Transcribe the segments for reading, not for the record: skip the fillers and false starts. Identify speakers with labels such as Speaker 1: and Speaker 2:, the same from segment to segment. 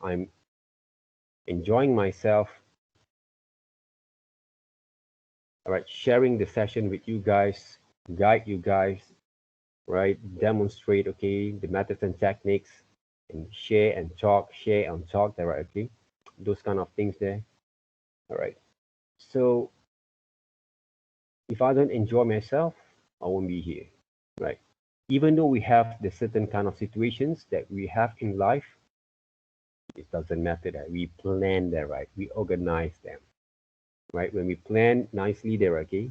Speaker 1: I'm enjoying myself. All right, sharing the session with you guys, guide you guys, right? Demonstrate, okay, the methods and techniques, and share and talk there, right? Okay, those kind of things there. All right. So if I don't enjoy myself, I won't be here, right? Even though we have the certain kind of situations that we have in life, it doesn't matter that we plan them, right? We organize them, right? When we plan nicely there, okay,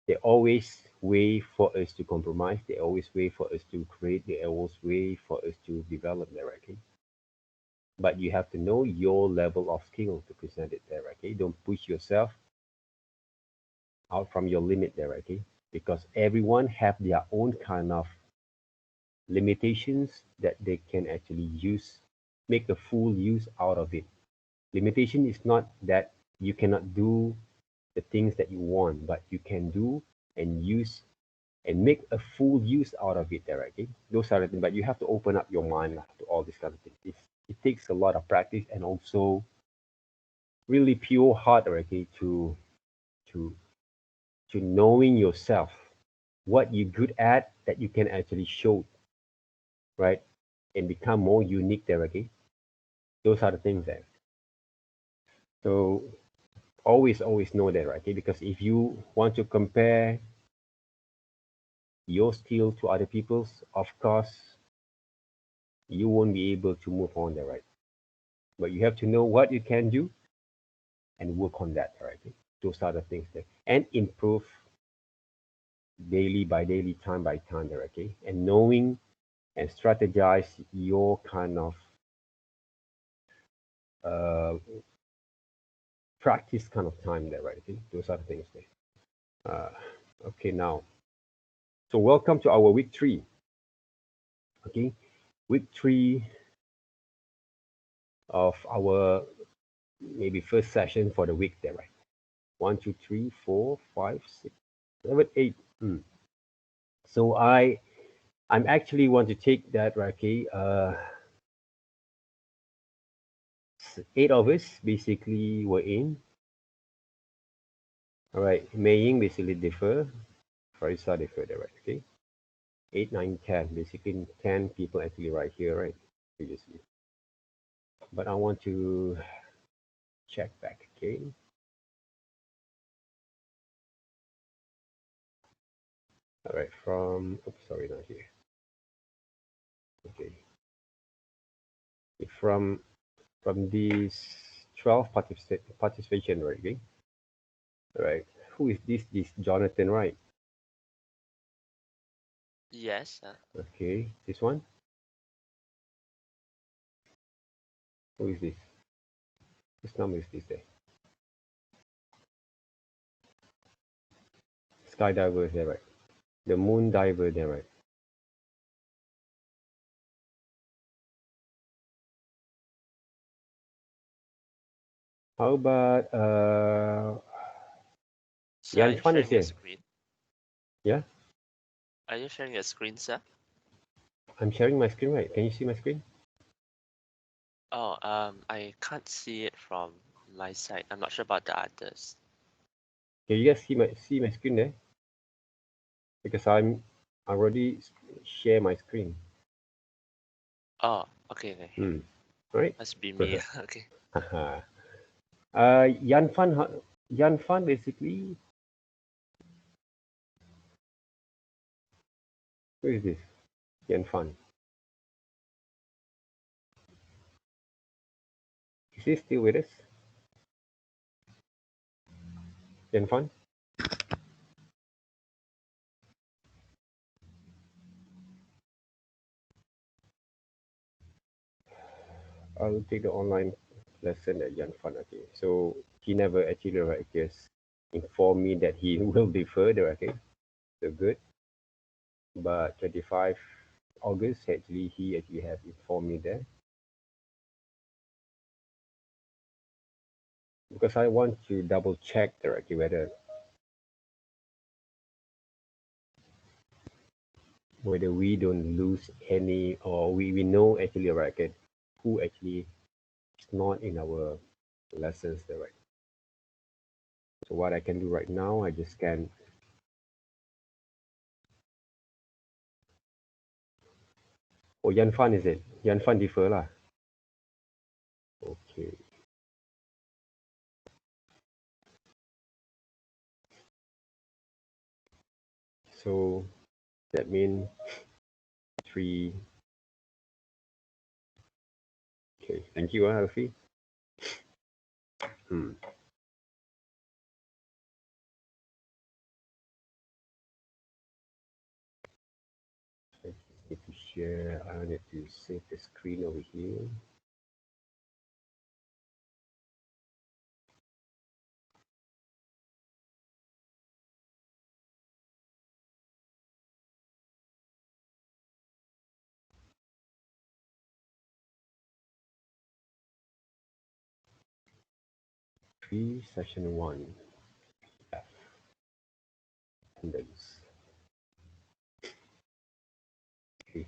Speaker 1: they always way for us to compromise. They always way for us to create. They always way for us to develop there, okay? But you have to know your level of skill to present it there, okay? Don't push yourself out from your limit there, okay? Because everyone have their own kind of limitations that they can actually use, make a full use out of it. Limitation is not that you cannot do the things that you want, but you can do and use and make a full use out of it there, okay? Those are the things, but you have to open up your mind to all these kind of things. It takes a lot of practice and also really pure heart, okay, to to knowing yourself, what you're good at that you can actually show, right? And become more unique there, okay? Those are the things there. So always know that, right? Okay? Because if you want to compare your skill to other people's, of course, you won't be able to move on there, right? But you have to know what you can do and work on that, right? Okay? Those are the things there. And improve daily by daily, time by time there, okay? And knowing and strategize your kind of uh, practice kind of time there, right? Okay? Those are the things there. Okay, now, so welcome to our week 3. Okay, week 3 of our maybe first session for the week there, right? 1, 2, 3, 4, 5, 6, 7, 8. So I'm actually want to take that, right? Okay, 8 of us basically were in. All right, Mei Ying basically differ. Farisa differ there, right? Okay, 8, 9, 10. Basically 10 people actually right here, right? Previously. But I want to check back, okay? All right, from, oops, sorry, not here. Okay, from these 12 participation, right? Okay? All right, who is this? This Jonathan, right?
Speaker 2: Yes.
Speaker 1: Okay, this one. Who is this? Which number is this there? Skydiver is there, right? The moon diver there, right? How about
Speaker 2: So are
Speaker 1: Yan
Speaker 2: you
Speaker 1: Fan is
Speaker 2: sharing your
Speaker 1: here?
Speaker 2: screen?
Speaker 1: Yeah,
Speaker 2: Are you sharing your screen, sir?
Speaker 1: I'm sharing my screen, right? Can you see my screen?
Speaker 2: Oh, I can't see it from my side. I'm not sure about the others.
Speaker 1: Can you guys see my screen there? Because I already share my screen.
Speaker 2: Oh, okay, okay.
Speaker 1: Right?
Speaker 2: Must be me. Okay.
Speaker 1: Yan Fan, Yan Fan basically. Who is this? Yan Fan. Is he still with us? Yan Fan? I'll take the online lesson at Yan Fan. Okay. So he never actually, I guess, informed me that he will be further. Okay. So good. But 25 August, actually, he actually have informed me there because I want to double check directly whether we don't lose any or we know actually, right? Okay, who actually is not in our lessons there, right? So what I can do right now, I just can. Oh, Yan Fan is it? Yan Fan differ lah. Okay. So that means three. Okay. Thank you, Alfie. Hmm. I need to share. I need to save the screen over here. Session 1. F. Attendance. Okay.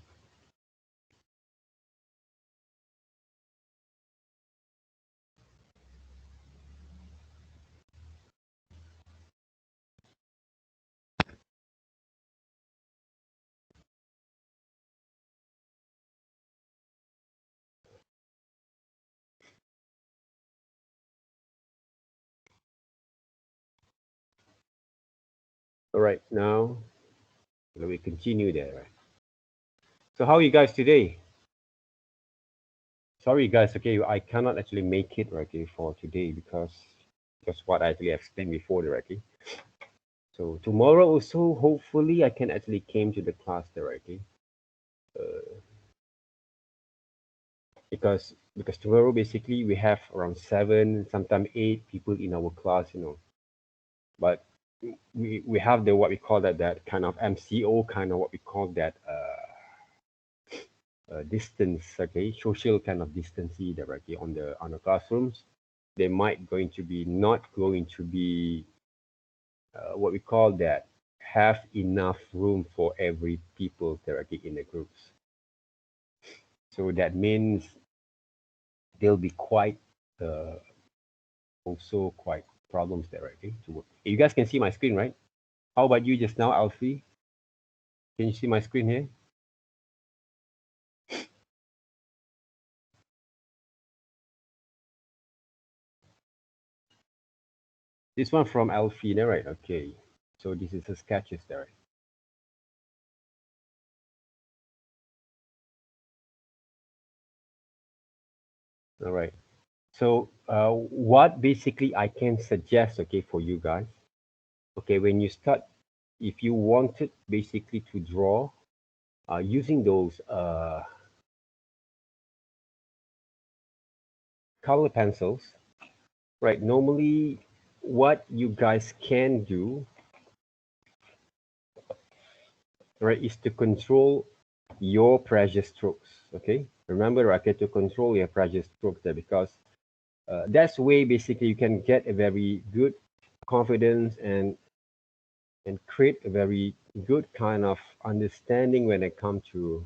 Speaker 1: All right. Now let me continue there. Right? So how are you guys today? Sorry guys, okay, I cannot actually make it right okay, for today because what I actually explained before directly. So tomorrow also, hopefully, I can actually came to the class directly. Because tomorrow basically we have around 7, sometimes 8 people in our class, But we have the what we call that kind of MCO kind of what we call that distance, okay, social kind of distance directly on the classrooms. They might going to be not going to be what we call that have enough room for every people directly in the groups. So that means there'll be quite uh, also quite problems directly to work. You guys can see my screen, right? How about you just now, Alfie? Can you see my screen here? This one from Alfie, right? Okay. So this is the sketches there. All right. So what basically I can suggest, okay, for you guys, okay, when you start, if you wanted basically to draw using those color pencils, right? Normally, what you guys can do, right, is to control your pressure strokes, okay? Remember, right, to control your pressure strokes there because that's way basically you can get a very good confidence and create a very good kind of understanding when it comes to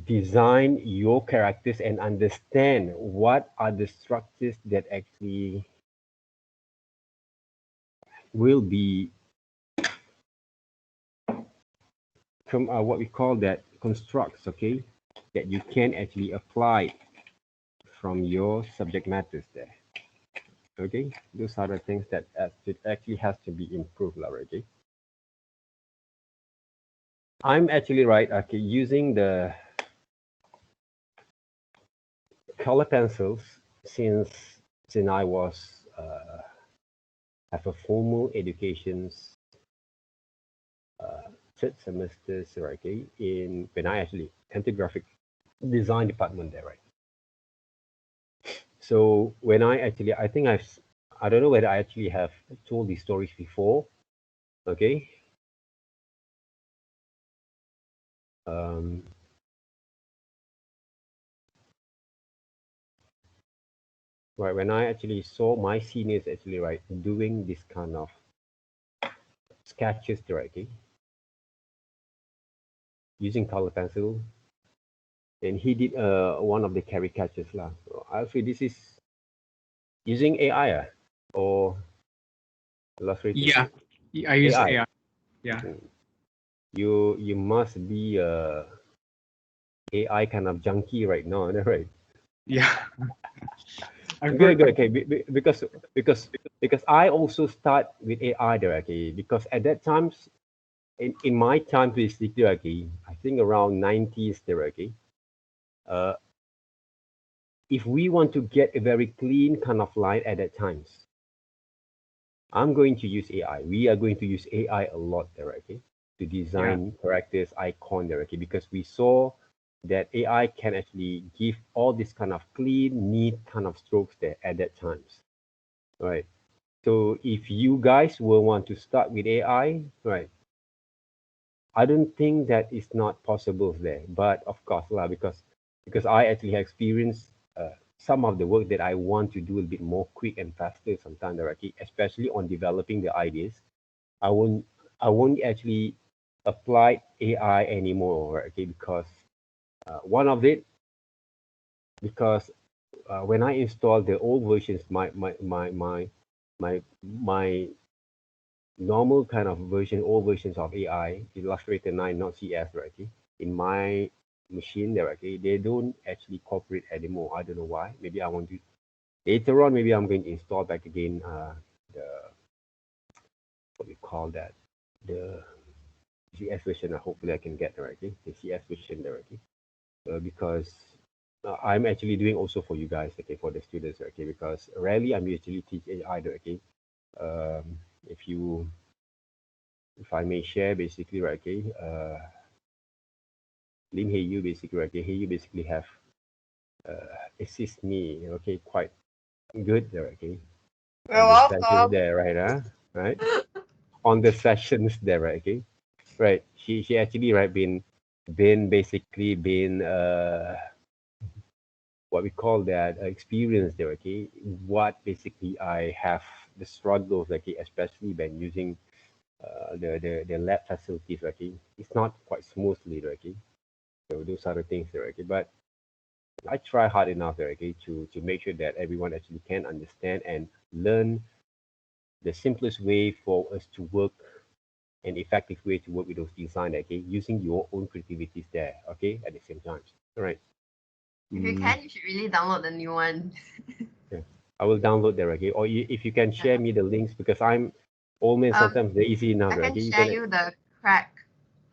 Speaker 1: design your characters and understand what are the structures that actually will be what we call that constructs, okay, that you can actually apply from your subject matters there. Okay, those are the things that actually has to be improved already. I'm actually right, okay, using the color pencils since I was have a formal educations third semester, okay, in when I actually entered graphic design department there, right? So when I actually, I don't know whether I actually have told these stories before, okay? Um, right, when I actually saw my seniors actually, right, doing this kind of sketches directly using color pencil, and he did one of the caricatures lah. So I feel this is using AI or illustrator.
Speaker 3: Yeah, I use
Speaker 1: AI.
Speaker 3: AI. Yeah,
Speaker 1: Mm. You must be a AI kind of junkie right now, right?
Speaker 3: yeah. I'm
Speaker 1: Good,
Speaker 3: very
Speaker 1: good. Okay, because because I also start with AI directly because at that times in my time basically okay, I think around 90s directly. Uh, if we want to get a very clean kind of line at that times, I'm going to use AI. We are going to use AI a lot there, okay, to
Speaker 3: yeah.
Speaker 1: design characters, icon there, okay, because we saw that AI can actually give all this kind of clean, neat kind of strokes there at that times, right? So if you guys will want to start with AI, right, I don't think that is not possible there. But of course, lah, because I actually have experienced some of the work that I want to do a bit more quick and faster sometimes, right? Especially on developing the ideas. I won't I won't actually apply AI anymore, right? Okay, because one of it because when I install the old versions, my normal kind of version, old versions of AI, Illustrator 9, not CS, right? Okay, in my machine there, okay, they don't actually cooperate anymore. I don't know why. Maybe I want to later on. Maybe I'm going to install back again the what we call that the GS version. Hopefully I can get directly the CS version directly because I'm actually doing also for you guys, okay, for the students, okay, because rarely I'm usually teach AI directly. If you if I may share basically, right, okay, Lim Hey You basically, right, okay, Hey You basically have assist me, okay, quite good there, okay,
Speaker 4: You're
Speaker 1: on the sessions
Speaker 4: welcome.
Speaker 1: there, right, right, on the sessions there, right, okay, right. She actually right been basically been what we call that experience there, okay, what basically I have the struggles, okay, especially when using the lab facilities, okay, it's not quite smoothly, okay, so those are the things there, okay, but I try hard enough there, okay, to make sure that everyone actually can understand and learn the simplest way for us to work, an effective way to work with those design, okay, using your own creativities there, okay, at the same time, all right.
Speaker 4: If you
Speaker 1: mm,
Speaker 4: can, you should really download the new one.
Speaker 1: yeah. I will download there, okay, or if you can
Speaker 4: Yeah.
Speaker 1: share me the links because I'm old man, sometimes they're easy enough
Speaker 4: I
Speaker 1: there,
Speaker 4: can
Speaker 1: okay, you
Speaker 4: share
Speaker 1: can
Speaker 4: you the crack,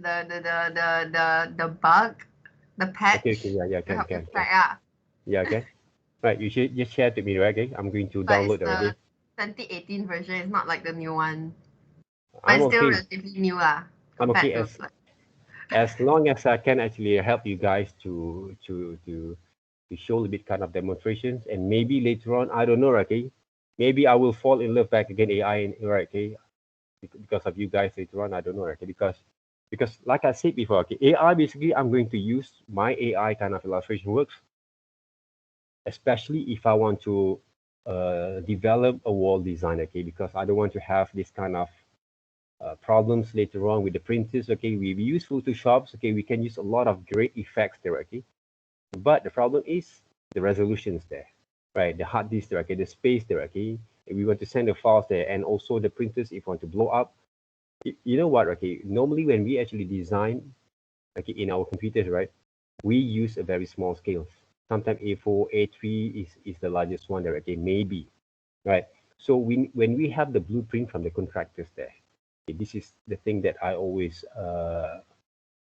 Speaker 4: the bug, the
Speaker 1: okay,
Speaker 4: patch
Speaker 1: yeah, yeah,
Speaker 4: to help you
Speaker 1: can
Speaker 4: crack. Yeah.
Speaker 1: yeah, okay. Right, you should just share to me, right? Okay, I'm going to
Speaker 4: But it's
Speaker 1: download it.
Speaker 4: the
Speaker 1: Okay,
Speaker 4: 2018 version. It's not like the new one, but
Speaker 1: I'm
Speaker 4: it's still
Speaker 1: okay.
Speaker 4: relatively new lah
Speaker 1: I'm
Speaker 4: compared
Speaker 1: okay
Speaker 4: to like.
Speaker 1: as long as I can actually help you guys to show a bit kind of demonstrations, and maybe later on, I don't know, right, okay, maybe I will fall in love back again AI, right? Okay, because of you guys later on, I don't know, right, okay, because like I said before, okay, AI basically I'm going to use my AI kind of illustration works, especially if I want to develop a wall design, okay, because I don't want to have this kind of problems later on with the printers. Okay, we use Photoshops. Okay, we can use a lot of great effects there. Okay, but the problem is the resolutions there, right? The hard disk there. Okay, the space there. Okay, if we want to send the files there, and also the printers if we want to blow up. You know what? Okay, normally when we actually design, okay, in our computers, right, we use a very small scales. Sometimes A4, A3 is the largest one there. Okay, maybe, right? So when we have the blueprint from the contractors there, okay, this is the thing that I always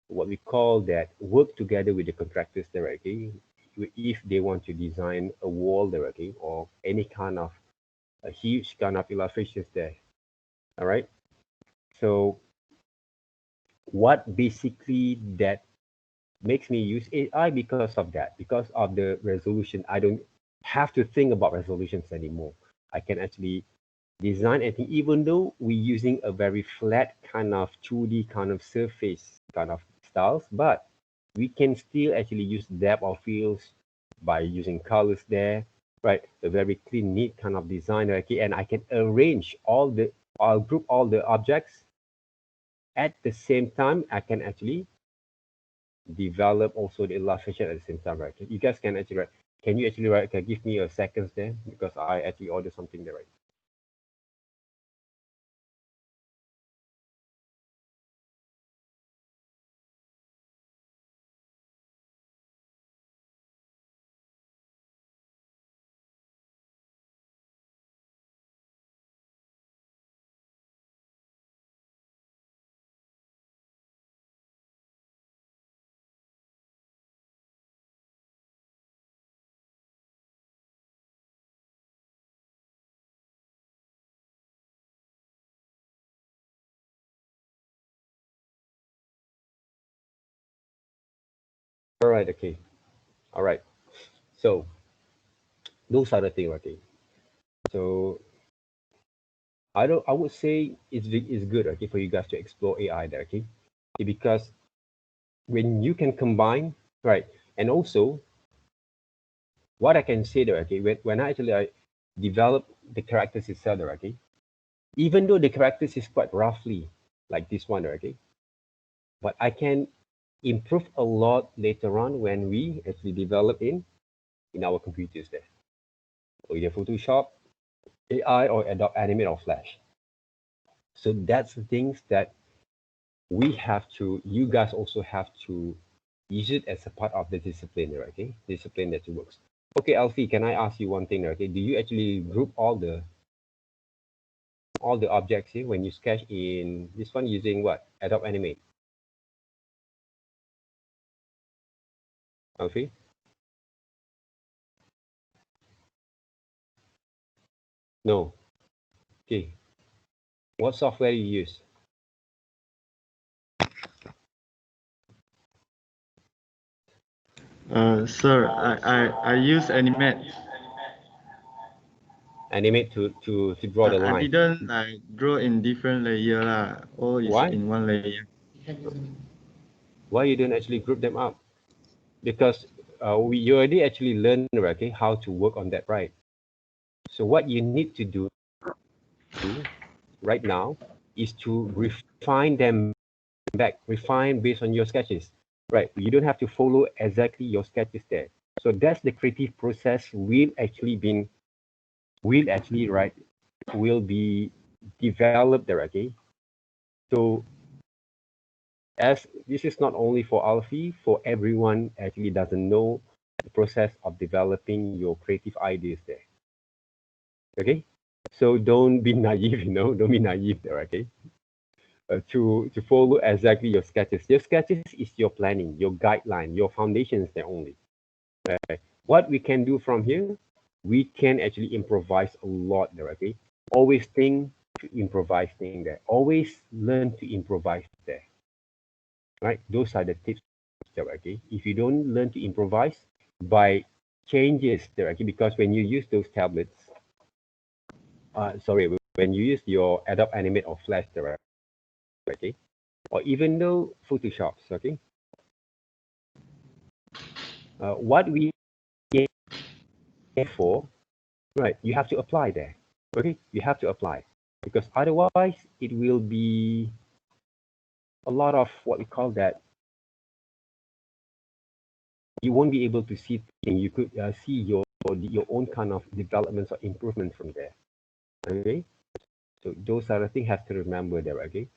Speaker 1: what we call that work together with the contractors there, okay? If they want to design a wall there, okay, or any kind of a huge kind of illustrations there, all right? So what basically that makes me use AI because of that, because of the resolution. I don't have to think about resolutions anymore. I can actually design anything, even though we're using a very flat kind of 2D kind of surface kind of styles, but we can still actually use depth of fields by using colors there, right? A very clean, neat kind of design, okay? And I can arrange I'll group all the objects at the same time. I can actually develop also the illustration at the same time, right? You guys can actually write. Can you actually write? Can give me a seconds there because I actually ordered something there, right? All right. Okay. All right. So those are the things, okay. So I don't. I would say it's good, okay, for you guys to explore AI there, okay, because when you can combine, right, and also what I can say there, okay, when I develop the characters itself, there, okay, even though the characters is quite roughly like this one, okay, but I can improve a lot later on when we actually develop in our computers there, or either Photoshop, AI, or Adobe Animate or Flash. So that's the things that we have to, you guys also have to use it as a part of the discipline, okay? Discipline that works. Okay, Alfie, can I ask you one thing, okay? Do you actually group all the objects here when you sketch in this one using what? Adobe Animate? Alfie? No. Okay. What software you use?
Speaker 5: Sir, I use Animate.
Speaker 1: Animate to draw the
Speaker 5: I
Speaker 1: line.
Speaker 5: didn't like draw in different layer lah. All is
Speaker 1: Why?
Speaker 5: in one layer.
Speaker 1: Why you don't actually group them up? Because you already actually learned, okay, how to work on that, right? So what you need to do right now is to refine them back, refine based on your sketches, right? You don't have to follow exactly your sketches there. So that's the creative process will actually, right, will be developed there, okay? So as this is not only for Alfie, for everyone actually doesn't know the process of developing your creative ideas there. Okay? So don't be naive, don't be naive there, okay? To follow exactly your sketches. Your sketches is your planning, your guideline, your foundations there only. Right? What we can do from here, we can actually improvise a lot there, okay? Always think to improvise thing there. Always learn to improvise there. Right? Those are the tips there, okay? If you don't learn to improvise by changes there, okay? Because when you use those tablets, sorry, when you use your Adobe Animate or Flash there, okay? Or even though Photoshops, okay? What we aim for, right? You have to apply there, okay? You have to apply because otherwise it will be a lot of what we call that. You won't be able to see things. You could see your own kind of developments or improvement from there, okay? So those are the things have to remember there, okay?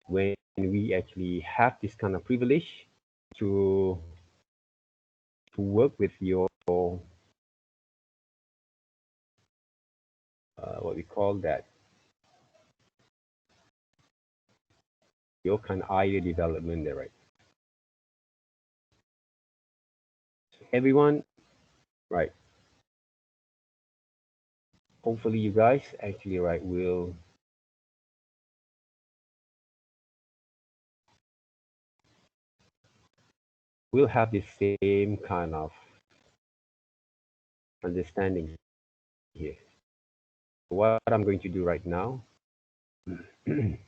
Speaker 1: When we actually have this kind of privilege to work with your what we call that, your kind of idea development there, right? So everyone, right? Hopefully you guys actually right will have the same kind of understanding here. What I'm going to do right now, okay,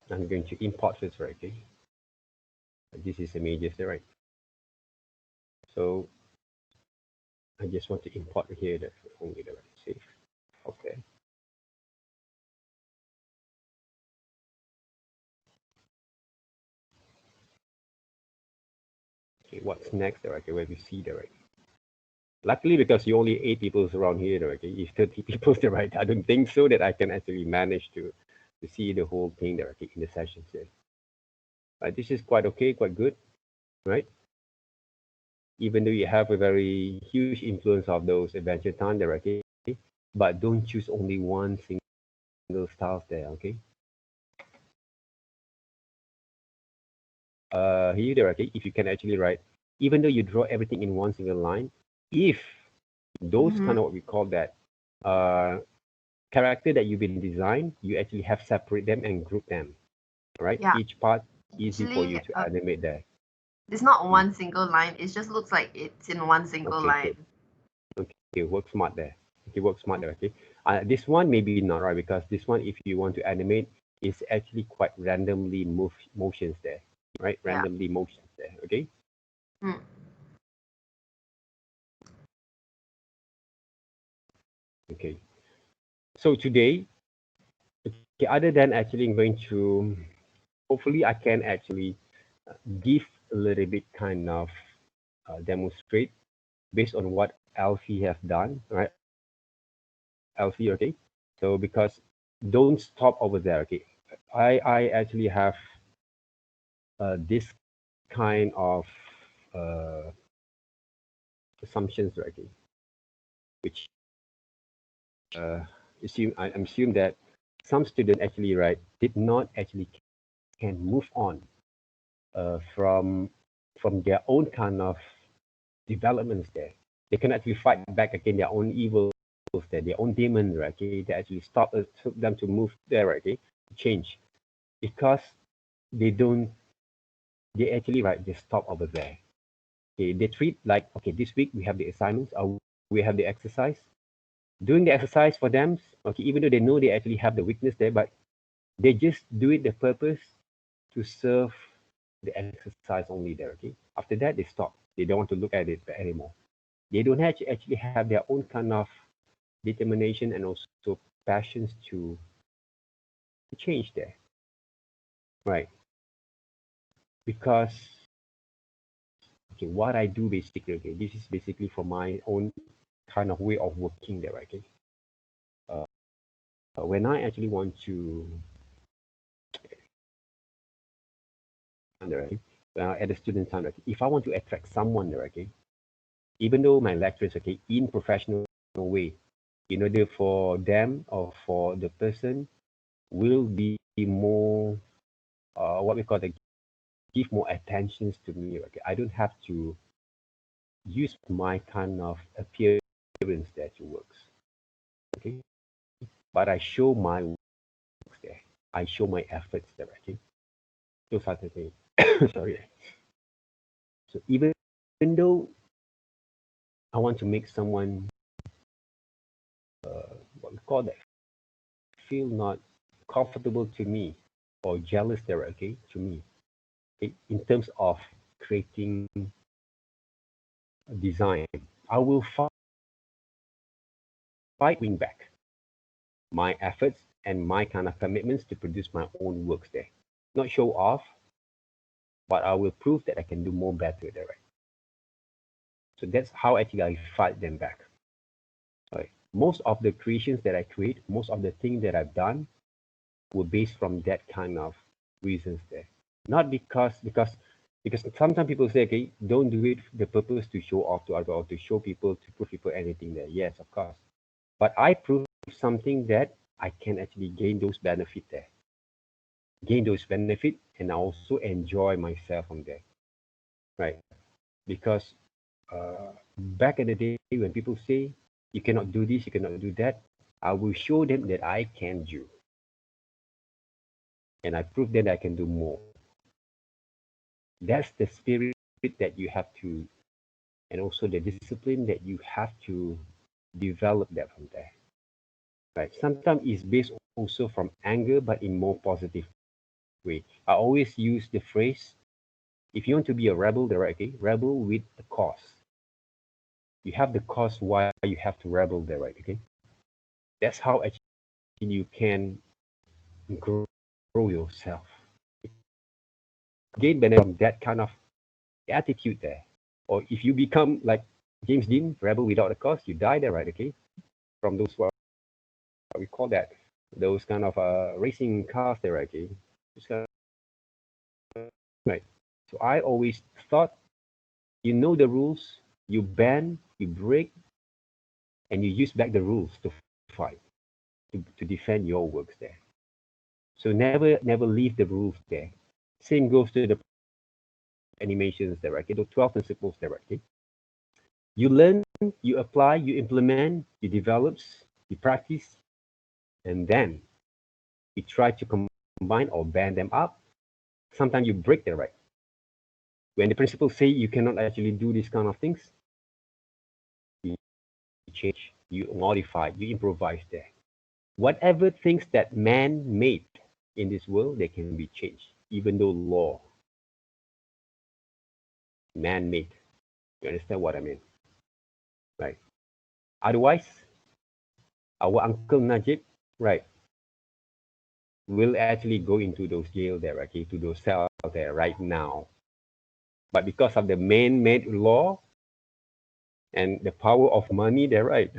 Speaker 1: I'm going to import this, right? Okay, this is images there, right? So I just want to import here that only the right save. Okay. Okay, what's next there? Okay, where we see there, right? Luckily, because you only 8 people around here, there, okay. If 30 people there, right? I don't think so that I can actually manage to see the whole thing there, okay, in the sessions there. This is quite okay, quite good, right? Even though you have a very huge influence of those adventure time there, okay, but don't choose only one single style there, okay. Here there, okay, if you can actually write, even though you draw everything in one single line, if those kind of what we call that character that you've been designed, you actually have separate them and group them, right?
Speaker 4: Yeah.
Speaker 1: Each part easy for you
Speaker 4: Actually,
Speaker 1: to animate there.
Speaker 4: it's not one single line. It just looks like it's in one single
Speaker 1: Okay,
Speaker 4: line.
Speaker 1: good. Okay, work smart there. Okay, work smart there. Okay, this one maybe not right because this one, if you want to animate, is actually quite randomly motions there, right?
Speaker 4: Yeah.
Speaker 1: Randomly motions there. Okay.
Speaker 4: Mm.
Speaker 1: Okay. So today, okay, other than actually going to, hopefully I can actually give a little bit kind of demonstrate based on what Alfie have done, right? Alfie, okay. So because don't stop over there, okay. I actually have this kind of uh, assumptions, right? Okay, which I assume that some student actually right did not actually can move on from their own kind of developments there. They can actually fight back against their own evils there, their own demons, right? Okay, they actually took them to move there, right? Okay, to change because they don't, they actually right just stop over there. Okay, they treat like, okay, this week we have the assignments, or we have the exercise. Doing the exercise for them, okay, even though they know they actually have the weakness there, but they just do it the purpose to serve the exercise only there. Okay, after that they stop. They don't want to look at it anymore. They don't actually have their own kind of determination and also passions to change there, right? Because okay, what I do basically, okay, this is basically for my own kind of way of working there, right? Okay. When I actually want to right, at the student time, okay, if I want to attract someone, okay, even though my lecturers, okay, in professional way, in order for them or for the person will be more, what we call the give more attentions to me. Okay, I don't have to use my kind of appearance that works. Okay, but I show my works there. I show my efforts there. Okay, those are the things. Sorry. So even though I want to make someone, what we call that, feel not comfortable to me or jealous there, okay, to me, okay, in terms of creating a design, I will fight wing back my efforts and my kind of commitments to produce my own works there. Not show off, but I will prove that I can do more better there. Right? So that's how actually I fight them back. Right. Most of the creations that I create, most of the things that I've done were based from that kind of reasons there. Not because sometimes people say, okay, don't do it the purpose to show off to other or to show people to prove people anything there. Yes, of course. But I prove something that I can actually gain those benefit there. Gain those benefit and also enjoy myself from there. Right. Because back in the day when people say you cannot do this, you cannot do that, I will show them that I can do. And I prove that I can do more. That's the spirit that you have to, and also the discipline that you have to develop that from there. Right. Sometimes it's based also from anger, but in more positive way. I always use the phrase, if you want to be a rebel, okay, rebel with a cause. You have the cause why you have to rebel there, right? Okay. That's how actually you can grow yourself. Gain benefit from that kind of attitude there. Or if you become like James Dean, rebel without a cause, you die there, right? Okay, from those what we call that, those kind of racing cars there, right? Okay, just kind of, right. So I always thought, you know the rules, you bend, you break, and you use back the rules to fight, to defend your works there. So never leave the rules there. Same goes to the animations there, right? Okay, the 12 principles there, right? Okay. You learn, you apply, you implement, you develop, you practice, and then you try to combine or band them up. Sometimes you break the right. When the principles say you cannot actually do these kind of things, you change, you modify, you improvise there. Whatever things that man made in this world, they can be changed, even though law, man made. You understand what I mean? Right. Otherwise, our Uncle Najib, right, will actually go into those jail there, okay, to those cells there right now. But because of the man-made law and the power of money there, right,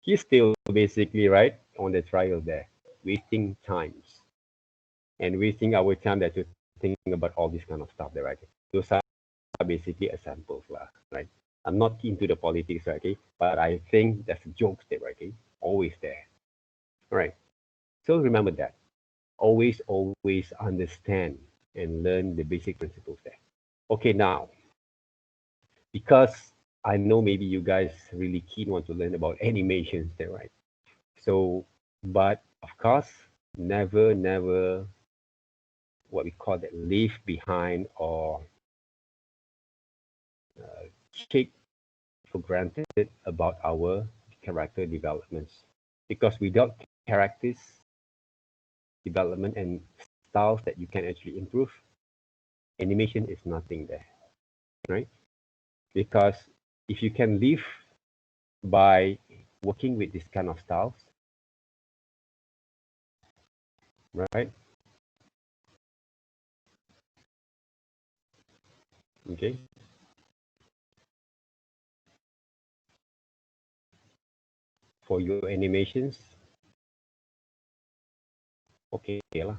Speaker 1: he's still basically right on the trial there, wasting times and wasting our time there to think about all this kind of stuff there, right? Those are basically examples, right? I'm not into the politics, right? Okay, but I think that's jokes there, right? Okay, always there, all right? So remember that. Always understand and learn the basic principles there. Okay, now, because I know maybe you guys really keen want to learn about animations there, right? So, but of course, never, what we call that, leave behind or take for granted about our character developments. Because without characters development and styles that you can actually improve, animation is nothing there, right? Because if you can live by working with this kind of styles, right? Okay. For your animations, okay lah.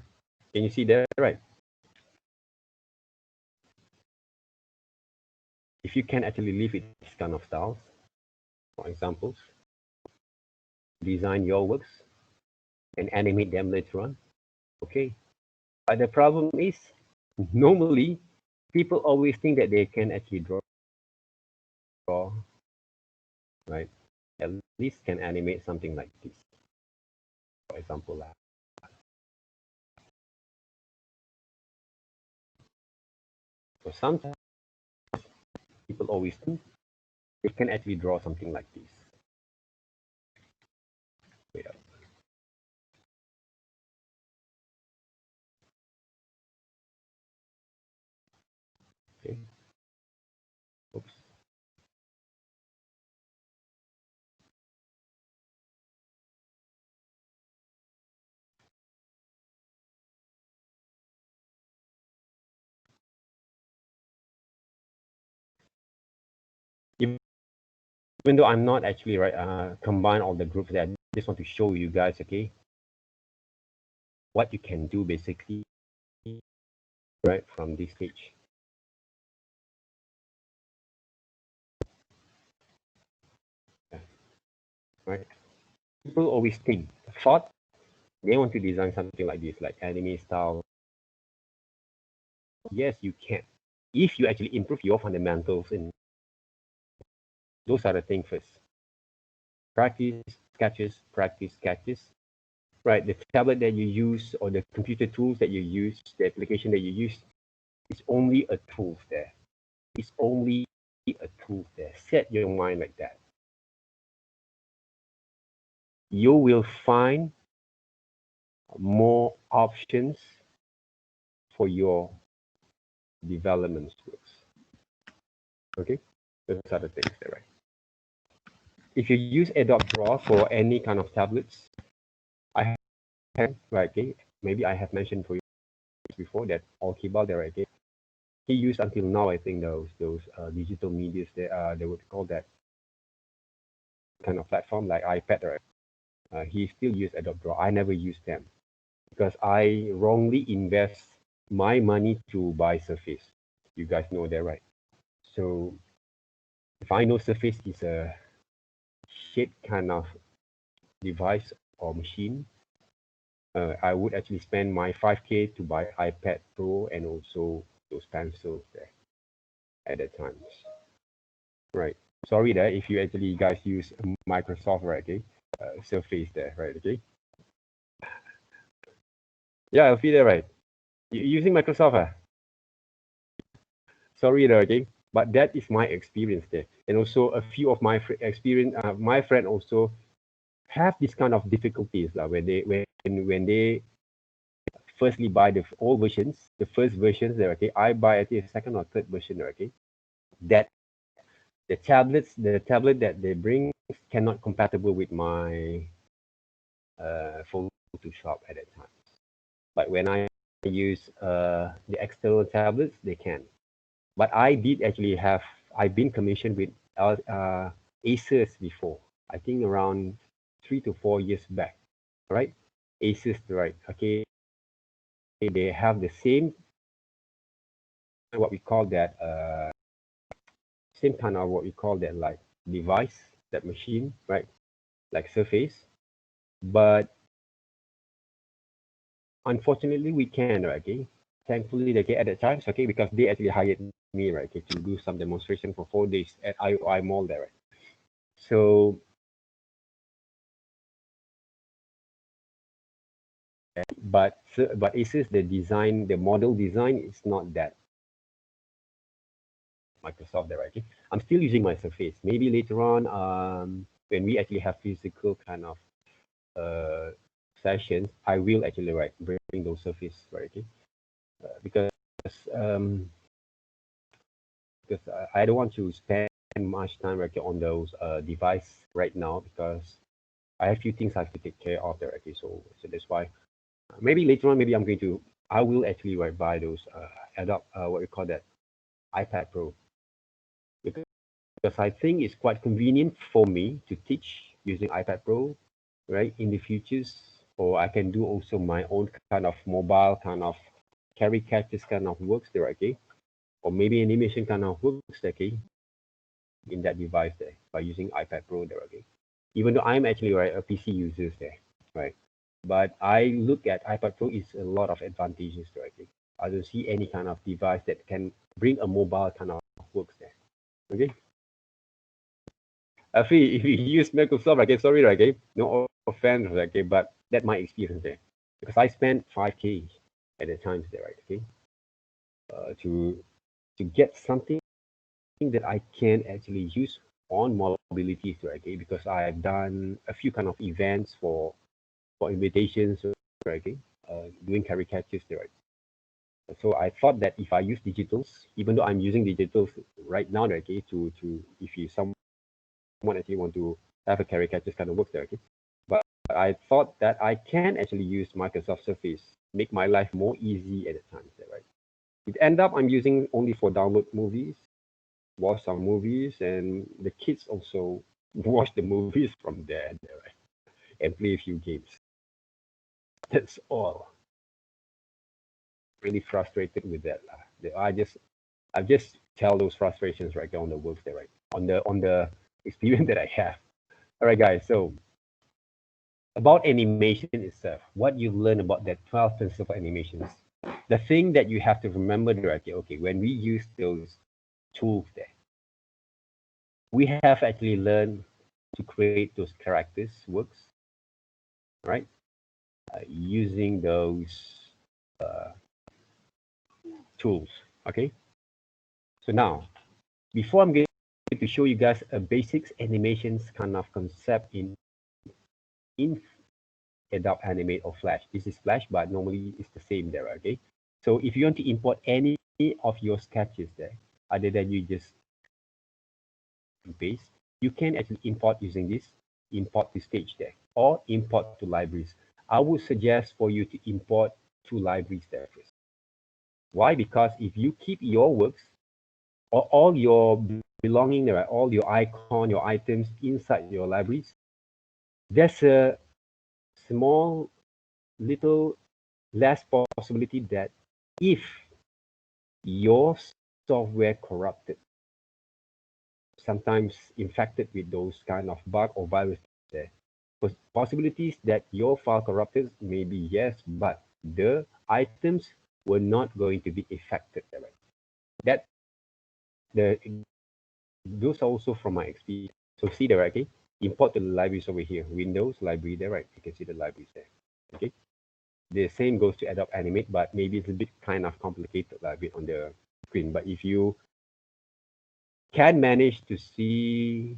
Speaker 1: Can you see that, right? If you can actually live with this kind of styles, for examples, design your works and animate them later on, okay. But the problem is, normally, people always think that they can actually draw, right? At least can animate something like this, for example. So sometimes people always think they can actually draw something like this. Wait up. Okay. Oops. Even though I'm not actually right, combine all the groups there, I just want to show you guys, okay, what you can do basically, right, from this stage. Right. People always think, thought they want to design something like this, like anime style. Yes, you can. If you actually improve your fundamentals, and those are the things first. Practice sketches. Right. The tablet that you use or the computer tools that you use, the application that you use, is only a tool there. It's only a tool there. Set your mind like that. You will find more options for your development works. Okay, those are the things there, right? If you use Adobe Draw for any kind of tablets, I have, right, okay, maybe I have mentioned for you before that all keyboard there, right, okay, he used until now, I think those digital medias, they would call that kind of platform like iPad, right? He still use Adobe Draw. I never use them because I wrongly invest my money to buy Surface. You guys know that, right? So if I know Surface is a shit kind of device or machine, I would actually spend my 5K to buy iPad Pro and also those pencils there at that time. Right. Sorry that if you actually guys use Microsoft, right? Okay. Surface there, right? Okay. Yeah, I'll feel that right. You using Microsoft, Sorry there, okay. But that is my experience there, and also a few of my experience. My friend also have this kind of difficulties when they firstly buy the old versions, the first versions there. Okay, I buy I think a second or third version there. Okay, that the tablet that they bring cannot compatible with my Photoshop at that time. But when I use the external tablets, they can. But I did actually have, I've been commissioned with Asus before. I think around 3 to 4 years back, right? Asus, right? Okay, they have the same, what we call that, same kind of what we call that, like device, that machine, right? Like Surface. But unfortunately, we can, right? Okay. Thankfully, okay, at that time, okay, because they actually hired me, right, okay, to do some demonstration for 4 days at IOI Mall there, right? So, but Asus, the design, the model design is not that Microsoft there, right? Okay. I'm still using my Surface. Maybe later on, when we actually have physical kind of uh, sessions, I will actually bring those Surface, right? Okay. Because um, because I don't want to spend much time right on those device right now because I have few things I have to take care of there. Okay, so that's why maybe later on maybe I will actually buy those adopt what we call that iPad Pro because I think it's quite convenient for me to teach using iPad Pro, right, in the futures, or I can do also my own kind of mobile kind of carry catches kind of works there, okay, or maybe animation kind of works, okay, in that device there by using iPad Pro there, okay. Even though I'm actually a PC user there, right? But I look at iPad Pro is a lot of advantages there, okay. I don't see any kind of device that can bring a mobile kind of works there, okay. Afi, if you use Microsoft, okay, sorry, okay, no offense, okay, but that's my experience there because I spent 5K at the times there, right, okay, to get something that I can actually use on mobility right? Okay, because I've done a few kind of events for invitations, right? Okay, doing caricatures there. Right? So I thought that if I use digitals, even though I'm using digitals right now, right? Okay, to if you someone actually want to have a caricatures kind of work there, okay. But I thought that I can actually use Microsoft Surface, make my life more easy at the time, right? It end up I'm using only for download movies, watch some movies, and the kids also watch the movies from there, right? And play a few games. That's all. Really frustrated with that. I just tell those frustrations right there on the works there, right? On the experience that I have. All right, guys. So about animation itself, what you learn about that 12 principle animations. The thing that you have to remember, right? Okay, when we use those tools there, we have actually learned to create those characters works, right? Using those tools. Okay. So now, before I'm going to show you guys a basics animations kind of concept in Adobe Animate or Flash. This is Flash, but normally it's the same there. Okay. So if you want to import any of your sketches there, other than you just paste, you can actually import using this import to stage there or import to libraries. I would suggest for you to import to libraries there first. Why? Because if you keep your works or all your belonging, right, all your icon, your items inside your libraries, there's a small little less possibility that if your software corrupted, sometimes infected with those kind of bug or virus there. Possibilities that your file corrupted maybe yes, but the items were not going to be affected. Right? That the those are also from my experience. So see there, okay? Import the libraries over here. Windows library there, right? You can see the libraries there. Okay. The same goes to Adobe Animate, but maybe it's a bit kind of complicated a bit on the screen. But if you can manage to see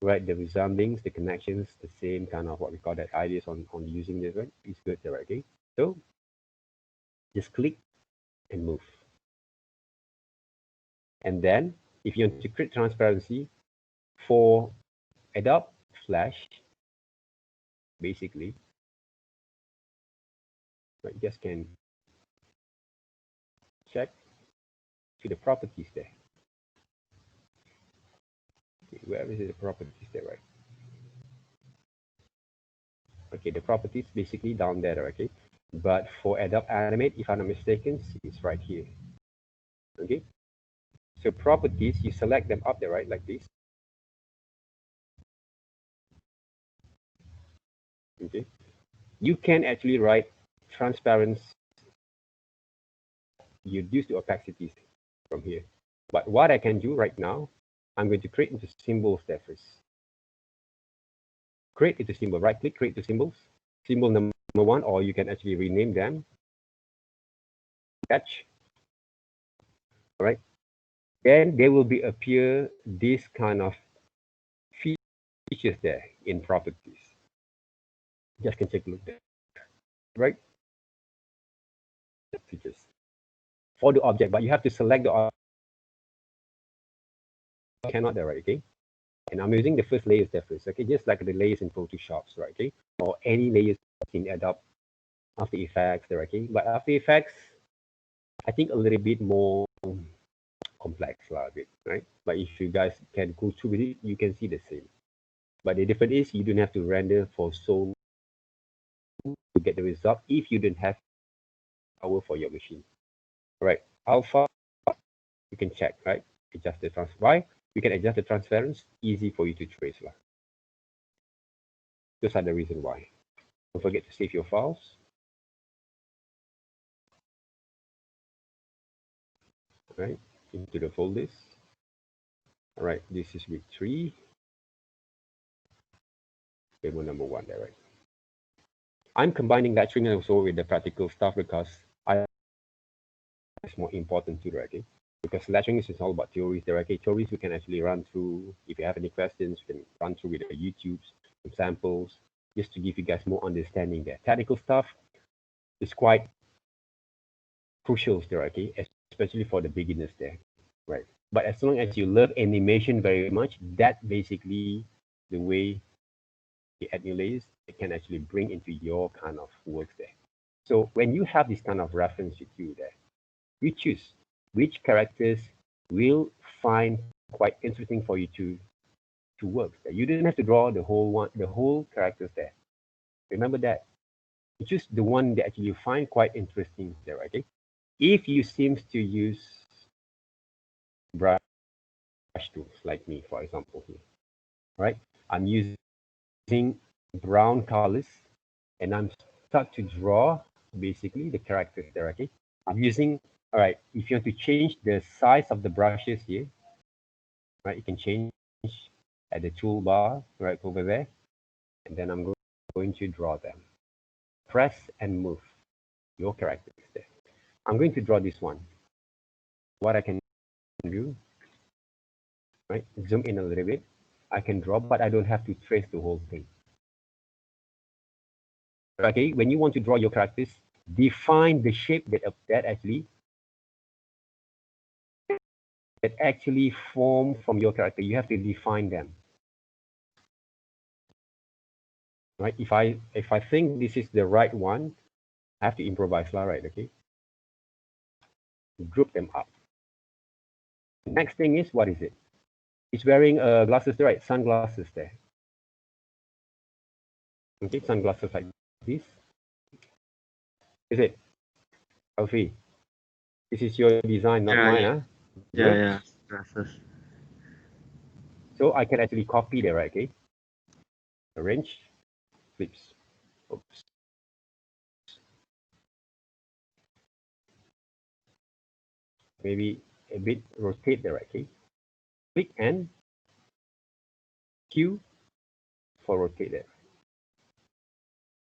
Speaker 1: right the resemblings, the connections, the same kind of what we call that ideas on using this, right? It's good there, okay? So just click and move. And then if you want to create transparency for Adobe Flash, basically, right, you just can check to the properties there. Okay, where is the properties there, right? Okay, the properties basically down there, okay? But for Adobe Animate, if I'm not mistaken, it's right here. Okay, so properties, you select them up there, right, like this. Okay, you can actually write transparent, you reduce the opacities from here. But what I can do right now, I'm going to create into symbols there first. Create into symbol, right click, create the symbols. Symbol number one, or you can actually rename them. Sketch. All right. Then there will be appear this kind of features there in properties. Just can take a look there. Right? Features for the object, but you have to select the object. Cannot there, right? Okay. And I'm using the first layers there first, okay? Just like the layers in Photoshop, right? Okay, or any layers in Adobe After Effects there, okay? But After Effects, I think a little bit more complex, right? But if you guys can go through with it, you can see the same. But the difference is you don't have to render for so to get the result if you don't have power for your machine. All right, alpha, you can check, right? Adjust the transfer. Why? You can adjust the transparency, easy for you to trace. Those are the reason why. Don't forget to save your files. Right, into the folders. All right, this is week 3. Table number 1 there, right? I'm combining lecturing also with the practical stuff because it's more important too, right? Okay? Because lecturing is all about theories there, okay? Theories we can actually run through. If you have any questions, you can run through with the YouTubes, some samples, just to give you guys more understanding there. Technical stuff is quite crucial there, okay? Especially for the beginners there, right? But as long as you love animation very much, that basically the way the emulates it can actually bring into your kind of works there. So when you have this kind of reference with you there, you choose which characters will find quite interesting for you to work there. You didn't have to draw the whole characters there. Remember that. You choose the one that actually you find quite interesting there, okay? If you seems to use brush tools like me, for example, here, right? I'm using brown colors and I'm start to draw basically the characters there, okay? I'm using, all right, if you want to change the size of the brushes here, right, you can change at the toolbar right over there, and then I'm going to draw them. Press and move your characters there. I'm going to draw this one. What I can do, right, zoom in a little bit. I can draw, but I don't have to trace the whole thing. Okay, when you want to draw your characters, define the shape that actually form from your character. You have to define them. Right? If I think this is the right one, I have to improvise, right? Okay. group them up. Next thing is, what is it? It's wearing glasses, right? Sunglasses there. Okay, sunglasses like this. Is it? Alfie, this is your design, not
Speaker 5: Yeah,
Speaker 1: mine,
Speaker 5: yeah.
Speaker 1: huh?
Speaker 5: Yeah,
Speaker 1: Good.
Speaker 5: yeah. Glasses.
Speaker 1: So I can actually copy there, right? Okay. Arrange, flips. Oops. Maybe a bit rotate there, right? Okay. Click and Q for rotate there.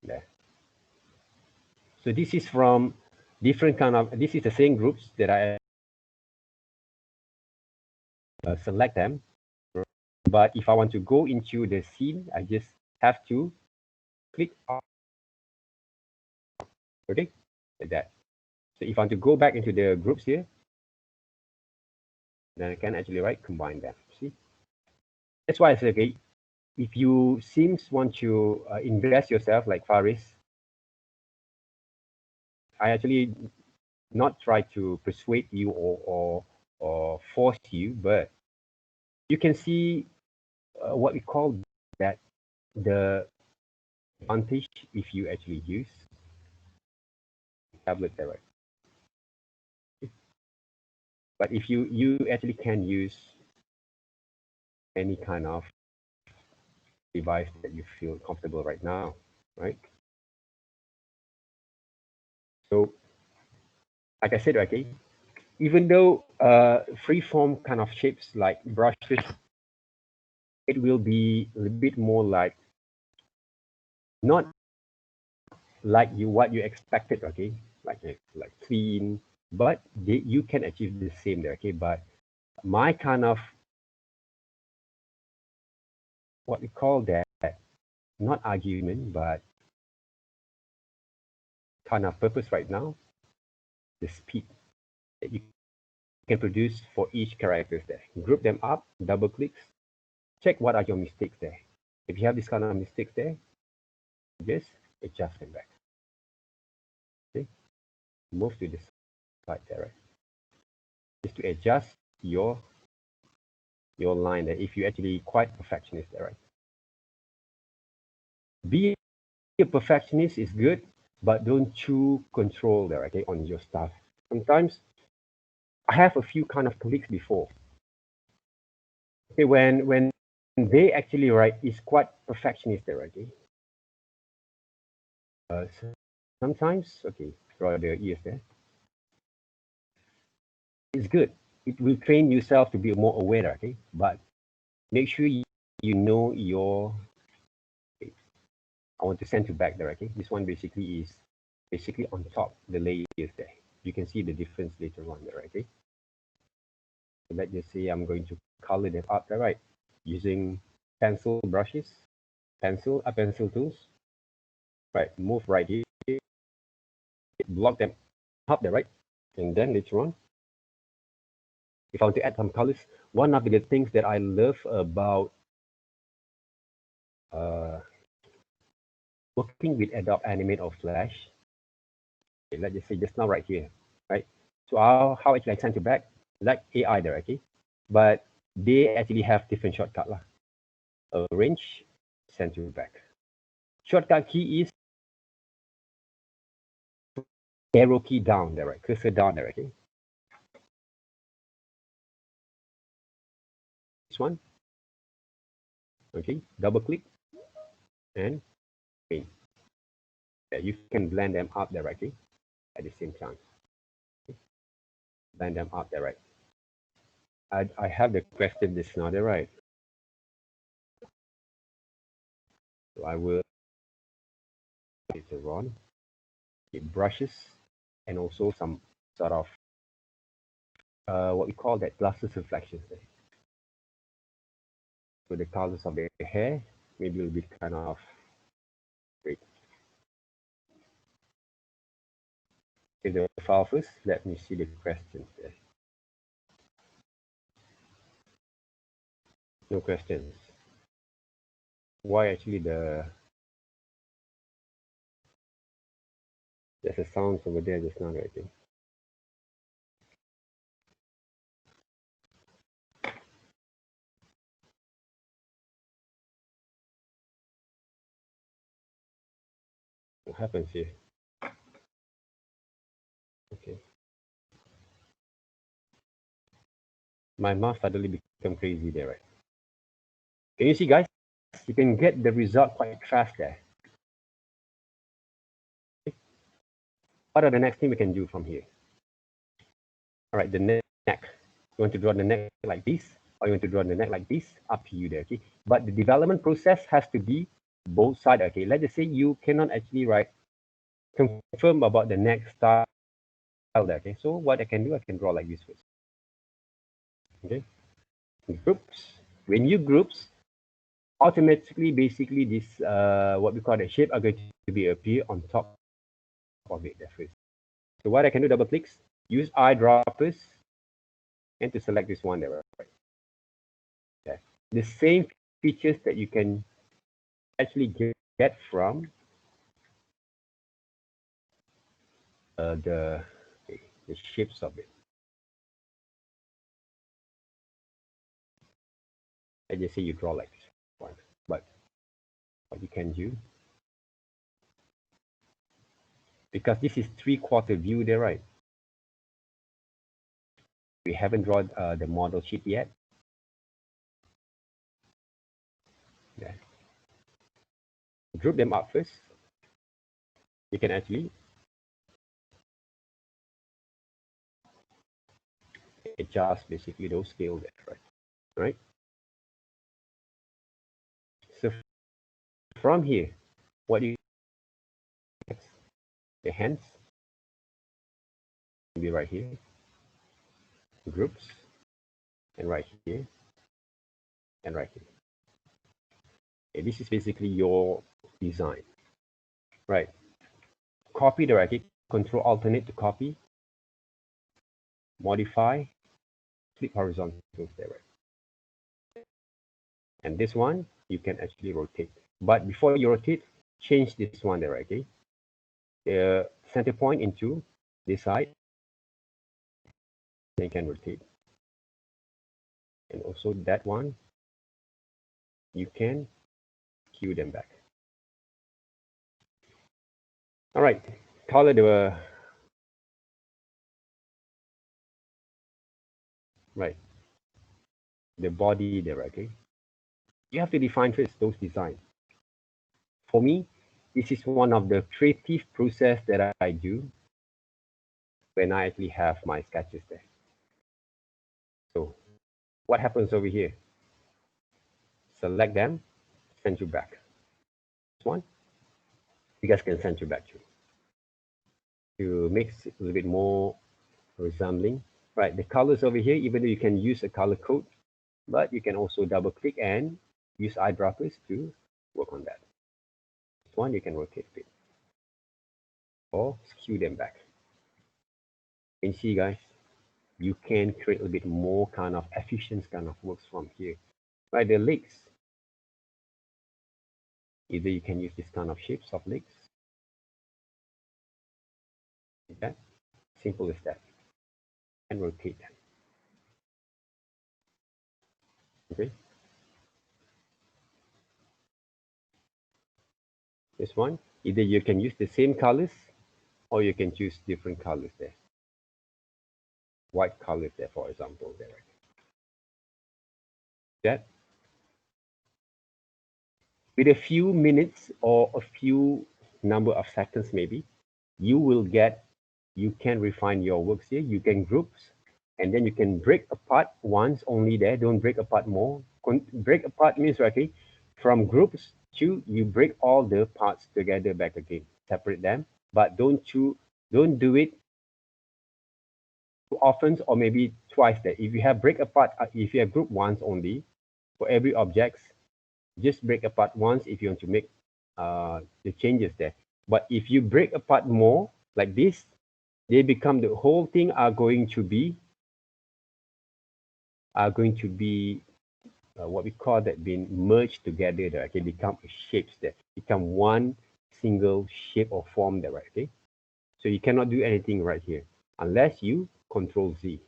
Speaker 1: There. So this is from different kind of, this is the same groups that I select them. But if I want to go into the scene, I just have to click on, okay, like that. So if I want to go back into the groups here, then I can actually combine them. See, that's why I say, okay, if you seems want to invest yourself like Faris, I actually not try to persuade you or force you, but you can see what we call that the advantage if you actually use tablet there, right? But if you actually can use any kind of device that you feel comfortable right now, right? So, like I said, okay, even though free form kind of shapes like brushes, it will be a little bit more like not like what you expected, okay, like clean, but you can achieve the same there, okay. But my kind of what we call that, not argument, but kind of purpose right now, the speed that you can produce for each characters there. Group them up, double clicks, check what are your mistakes there. If you have this kind of mistakes there, just adjust them back. Okay, move to this side there, right? Just to adjust your line there. If you actually quite perfectionist there, right? Be a perfectionist is good, but don't you control there, okay, on your stuff. Sometimes I have a few kind of colleagues before. Okay, when they actually write is quite perfectionist there, okay. So sometimes, okay, draw the ears there. It's good. It will train yourself to be more aware, okay. But make sure you know your. Okay, I want to send you back there, okay. This one basically is on top the layers there. You can see the difference later on there, okay. So let's just say I'm going to color them up there, right? Using pencil brushes, pencil tools, right? Move right here, block them up there, right? And then later on, if I want to add some colors, one of the things that I love about working with Adobe Animate or Flash, okay, let's just say just now right here, right? So how actually I send you back, like AI there, okay? But they actually have different shortcut lah. Arrange, send you back. Shortcut key is arrow key down there, right? Cursor down there, okay? This one, okay? Double click and paint. Yeah, you can blend them up there, right? Okay? At the same time, okay? Blend them up there, right? I have the question this now, there, right? So I will later on it brushes and also some sort of what we call that glasses reflections there. So the colors of the hair maybe a little bit kind of great. In the file first, let me see the questions there. No questions. Why actually there's a sound over there just now, I think. What happens here? Okay. My mouse suddenly become crazy there, right? Can you see, guys? You can get the result quite fast there. Okay. What are the next thing we can do from here? All right, the neck. You want to draw the neck like this, or you want to draw the neck like this? Up to you there, okay? But the development process has to be both sides, okay? Let's just say you cannot actually confirm about the neck style there, okay? So what I can do, I can draw like this first, okay? Groups. When you groups, automatically, basically, this what we call the shape are going to be appear on top of it there first. So what I can do, double clicks, use eyedroppers, and to select this one there, right? Okay. The same features that you can actually get from the shapes of it. I just say you draw like this one, but what you can do, because this is 3/4 view there, right? We haven't drawn the model sheet yet. Yeah. Group them up first. You can actually adjust basically those scales there, right? So from here, what do you the hands will be right here, groups, and right here, and right here. Okay, this is basically your design, right? Copy directly, control alternate to copy, modify, click horizontal there, right? And this one you can actually rotate. But before you rotate, change this one there, okay? The center point into this side, then you can rotate. And also that one, you can skew them back. All right, color the right the body there, okay? You have to define first those designs. For me, this is one of the creative process that I do when I actually have my sketches there. So what happens over here? Select them, send you back. This one, you guys can send you back to make it a little bit more resembling. Right, the colors over here, even though you can use a color code, but you can also double click and use eyedroppers to work on that. This one you can rotate it or skew them back. And see, guys, you can create a bit more kind of efficient kind of works from here. Right, the legs. Either you can use this kind of shapes of legs. Okay, simple as that. And rotate them. Okay. This one, either you can use the same colors or you can choose different colors there. White colors there, for example, there. That with a few minutes or a few number of seconds maybe, you can refine your works here. You can groups, and then you can break apart once only there. Don't break apart more. Break apart means, okay, from groups you break all the parts together back again. Separate them, but don't do it too often or maybe twice there. If you have break apart, if you have group once only for every objects, just break apart once if you want to make the changes there. But if you break apart more like this, they become the whole thing are going to be what we call that being merged together there, okay, become shapes that become one single shape or form there, right? Okay, so you cannot do anything right here unless you control Z.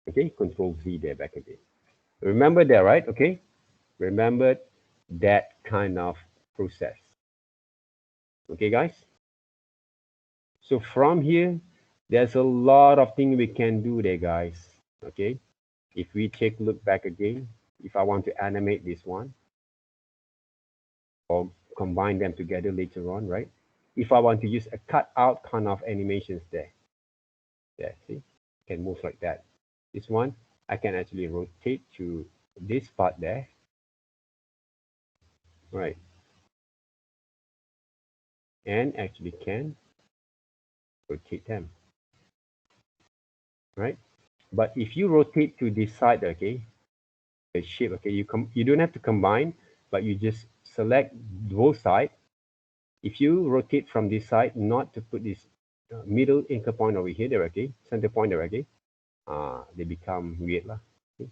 Speaker 1: Okay, control Z there back again. Remember that, right? Okay, remember that kind of process. Okay, guys? So from here, there's a lot of things we can do there, guys. Okay? If we take a look back again, if I want to animate this one or combine them together later on, right? If I want to use a cut out kind of animations there, see, can move like that. This one, I can actually rotate to this part there, right? And actually can rotate them, right? But if you rotate to this side, okay, the shape, okay, you don't have to combine, but you just select both sides. If you rotate from this side, not to put this middle anchor point over here directly, center point directly, they become weird lah. Okay?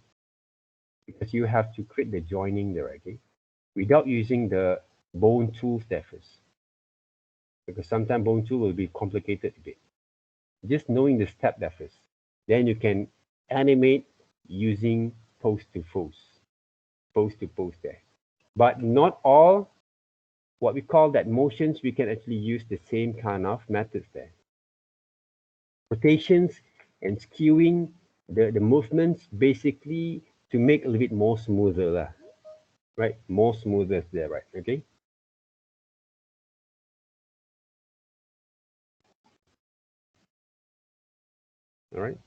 Speaker 1: Because you have to create the joining directly without using the bone tools there first. Because sometimes bone tool will be complicated a bit. Just knowing the step there first. Then you can animate using pose to pose there. But not all what we call that motions, we can actually use the same kind of methods there. Rotations and skewing the movements basically to make a little bit more smoother, right? More smoother there, right? Okay. All right.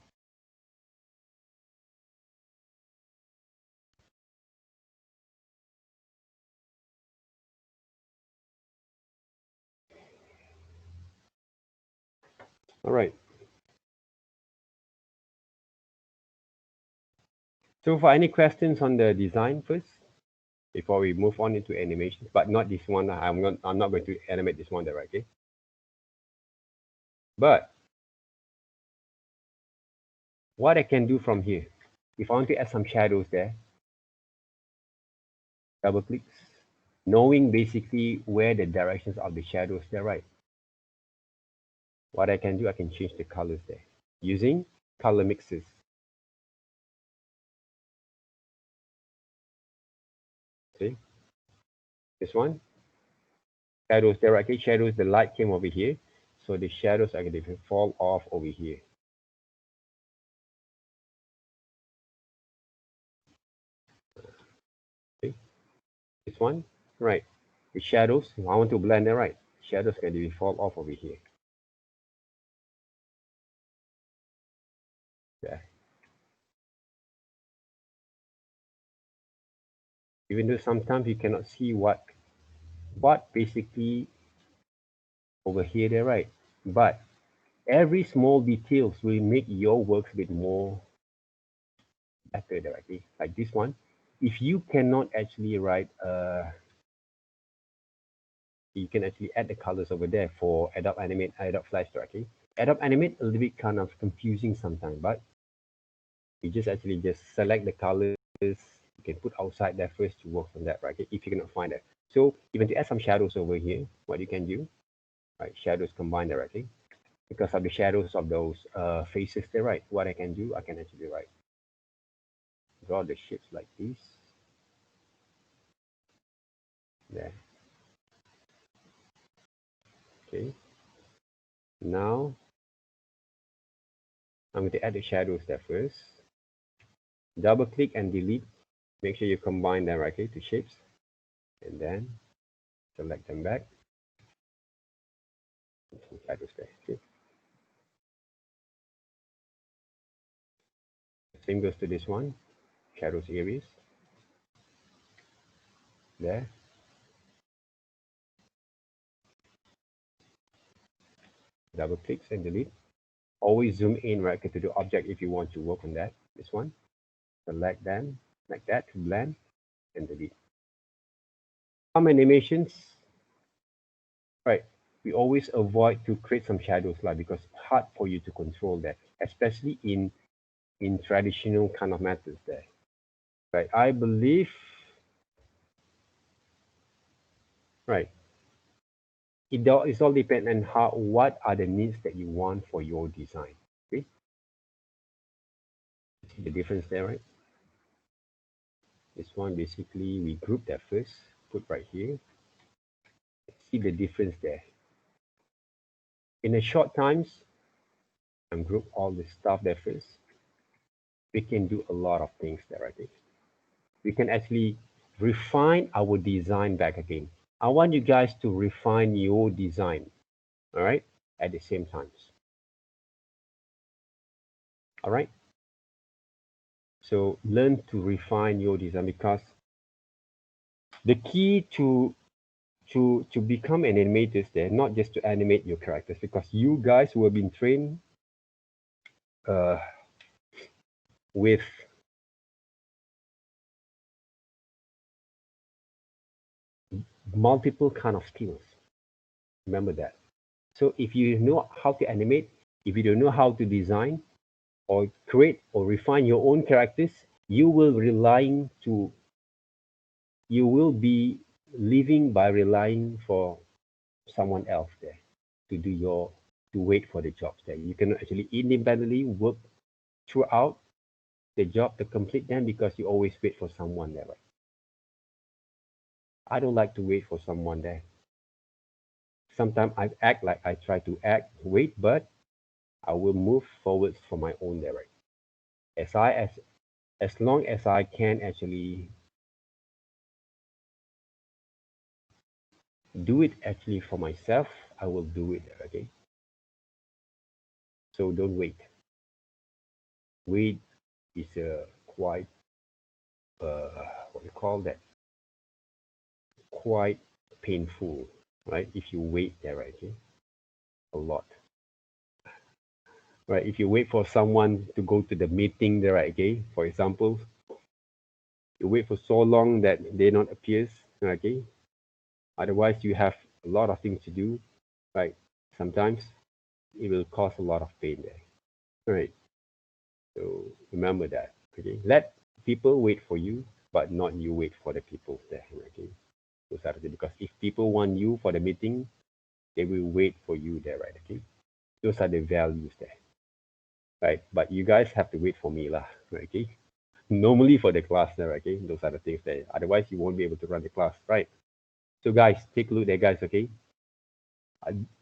Speaker 1: All right. So for any questions on the design first, before we move on into animations, but not this one. I'm not going to animate this one directly. But what I can do from here, if I want to add some shadows there, double clicks, knowing basically where the directions of the shadows there, right? What I can do, I can change the colors there using color mixes. See, this one, shadows there, okay, shadows, the light came over here. So the shadows are going to fall off over here. See, this one, right? The shadows, I want to blend it, right? Shadows going to fall off over here. There. Even though sometimes you cannot see what basically over here there, right? But every small details will make your work a bit more better directly. Like this one, if you cannot actually write, you can actually add the colors over there for Adobe Animate, Adobe Flash directly. Adobe Animate a little bit kind of confusing sometimes, but you just actually just select the colors. You can put outside there first to work on that, right? If you cannot find it. So even to add some shadows over here, what you can do, right? Shadows combined directly. Because of the shadows of those faces there, right? What I can do, I can actually draw the shapes like this. There. Okay. Now I'm going to add the shadows there first. Double click and delete. Make sure you combine them right to shapes. And then select them back. Some shadows there. Okay. Same goes to this one. Shadows areas. There. Double clicks and delete. Always zoom in right to the object if you want to work on that. This one. Select them like that to blend and delete. Some animations, right? We always avoid to create some shadows like because it's hard for you to control that, especially in traditional kind of methods there. Right. I believe, right. It's all depend on what are the needs that you want for your design. Okay. See the difference there, right? This one basically we group that first, put right here. See the difference there. in a short times and group all the stuff there first, we can do a lot of things there, I think. We can actually refine our design back again. I want you guys to refine your design, all right, at the same times. All right. So learn to refine your design because the key to become an animator is there, not just to animate your characters, because you guys who have been trained uh, with multiple kind of skills. Remember that. So if you know how to animate, if you don't know how to design or create or refine your own characters, you will be living by relying for someone else there to do your to wait for the jobs there. You cannot actually independently work throughout the job to complete them because you always wait for someone there. Right? I don't like to wait for someone there. Sometimes I act like I try to wait, but I will move forwards for my own there. Right? As long as I can actually do it actually for myself, I will do it. Okay. So don't wait. Wait is a quite what you call that? Quite painful, right? If you wait there, right? Okay, a lot, right? If you wait for someone to go to the meeting there, right? Okay, for example, you wait for so long that they not appears, okay? Otherwise, you have a lot of things to do, right? Sometimes it will cause a lot of pain there, right? So remember that, okay? Let people wait for you, but not you wait for the people there, okay? Those are the, because if people want you for the meeting, they will wait for you there, right? Okay, those are the values there, right? But you guys have to wait for me lah, right? Okay, normally for the class there, right? Okay, those are the things there. Otherwise, you won't be able to run the class, right? So guys, take a look there, guys. Okay,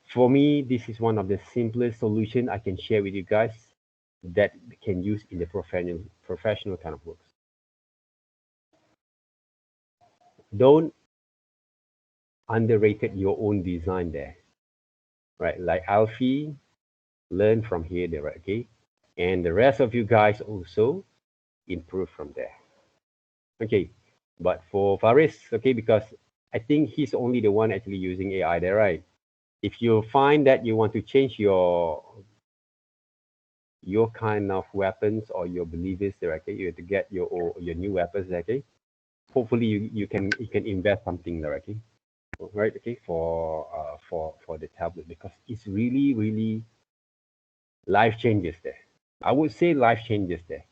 Speaker 1: for me, this is one of the simplest solution I can share with you guys that can use in the professional kind of works. Don't underrated your own design there, right? Like Alfie, learn from here there, right? Okay, and the rest of you guys also improve from there. Okay, but for Faris, okay, because I think he's only the one actually using AI there, right? If you find that you want to change your kind of weapons or your believers there, okay, you have to get your new weapons, okay. Hopefully you can invest something there, okay, right, okay, for the tablet because it's really life changes there. I would say life changes there.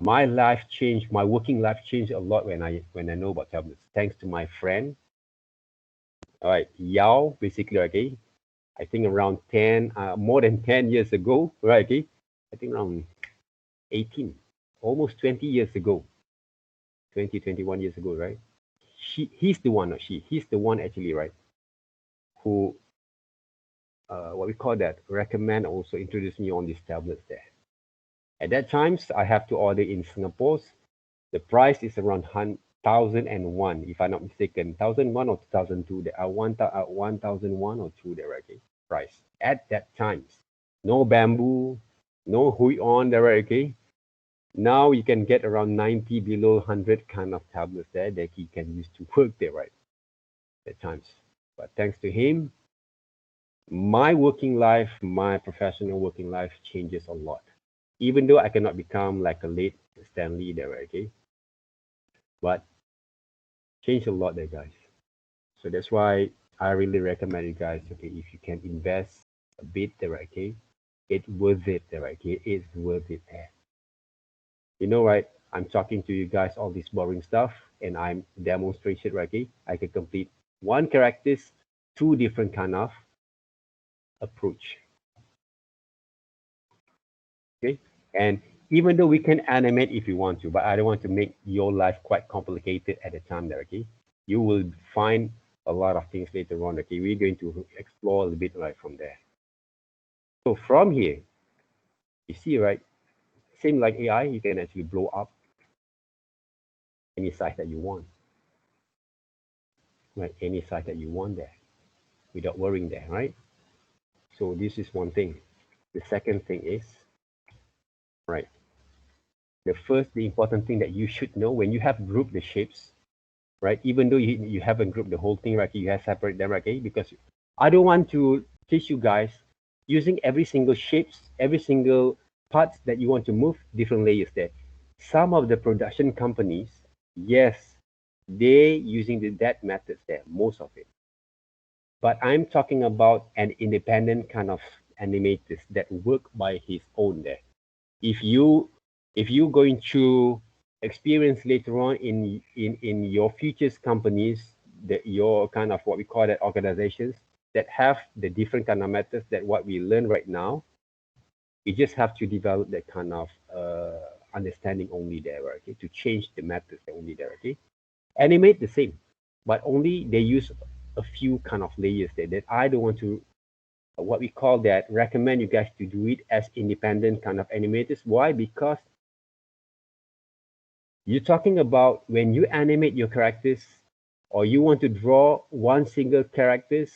Speaker 1: My life changed, my working life changed a lot when I know about tablets. Thanks to my friend, all right, Yao, basically, okay. I think around 10, more than 10 years ago, right? Okay, I think around 18, almost 20 years ago, 20, 21 years ago, right? He's the one, or he's the one actually, right? Who, what we call that, recommend also introduce me on these tablets there. At that times, I have to order in Singapore. The price is around 1001, if I'm not mistaken, 1001 or 2002. There are 1001 or two there, okay? Price at that times. No bamboo, no hui on there, okay? Now you can get around 90 below 100 kind of tablets there that he can use to work there, right? At times. But thanks to him, my working life, my professional working life changes a lot. Even though I cannot become like a late Stanley there, okay? But change a lot there, guys. So that's why I really recommend you guys, okay, if you can invest a bit there, okay, it's worth it there, okay, it's worth it there. You know, right? I'm talking to you guys all this boring stuff, and I'm demonstration, right? Okay, I can complete one characters, two different kind of approach. Okay, and even though we can animate if you want to, but I don't want to make your life quite complicated at the time there, okay? You will find a lot of things later on, okay? We're going to explore a little bit right from there. So from here, you see, right? Same like AI, you can actually blow up any size that you want, right? Any size that you want there without worrying there, right? So this is one thing. The second thing is, right? The important thing that you should know when you have grouped the shapes, right? Even though you haven't grouped the whole thing, right? You have separated them, right? Okay? Because I don't want to teach you guys using every single shapes, every single parts that you want to move, different layers there. Some of the production companies, yes, they using that methods there, most of it. But I'm talking about an independent kind of animators that work by his own there. If you if you going to experience later on in your futures companies, that your kind of what we call that organizations that have the different kind of methods that what we learn right now, you just have to develop that kind of understanding only there, right? Okay, to change the methods only there, okay? Animate the same, but only they use a few kind of layers there that I don't want to what we call that recommend you guys to do it as independent kind of animators. Why? Because you're talking about when you animate your characters or you want to draw one single characters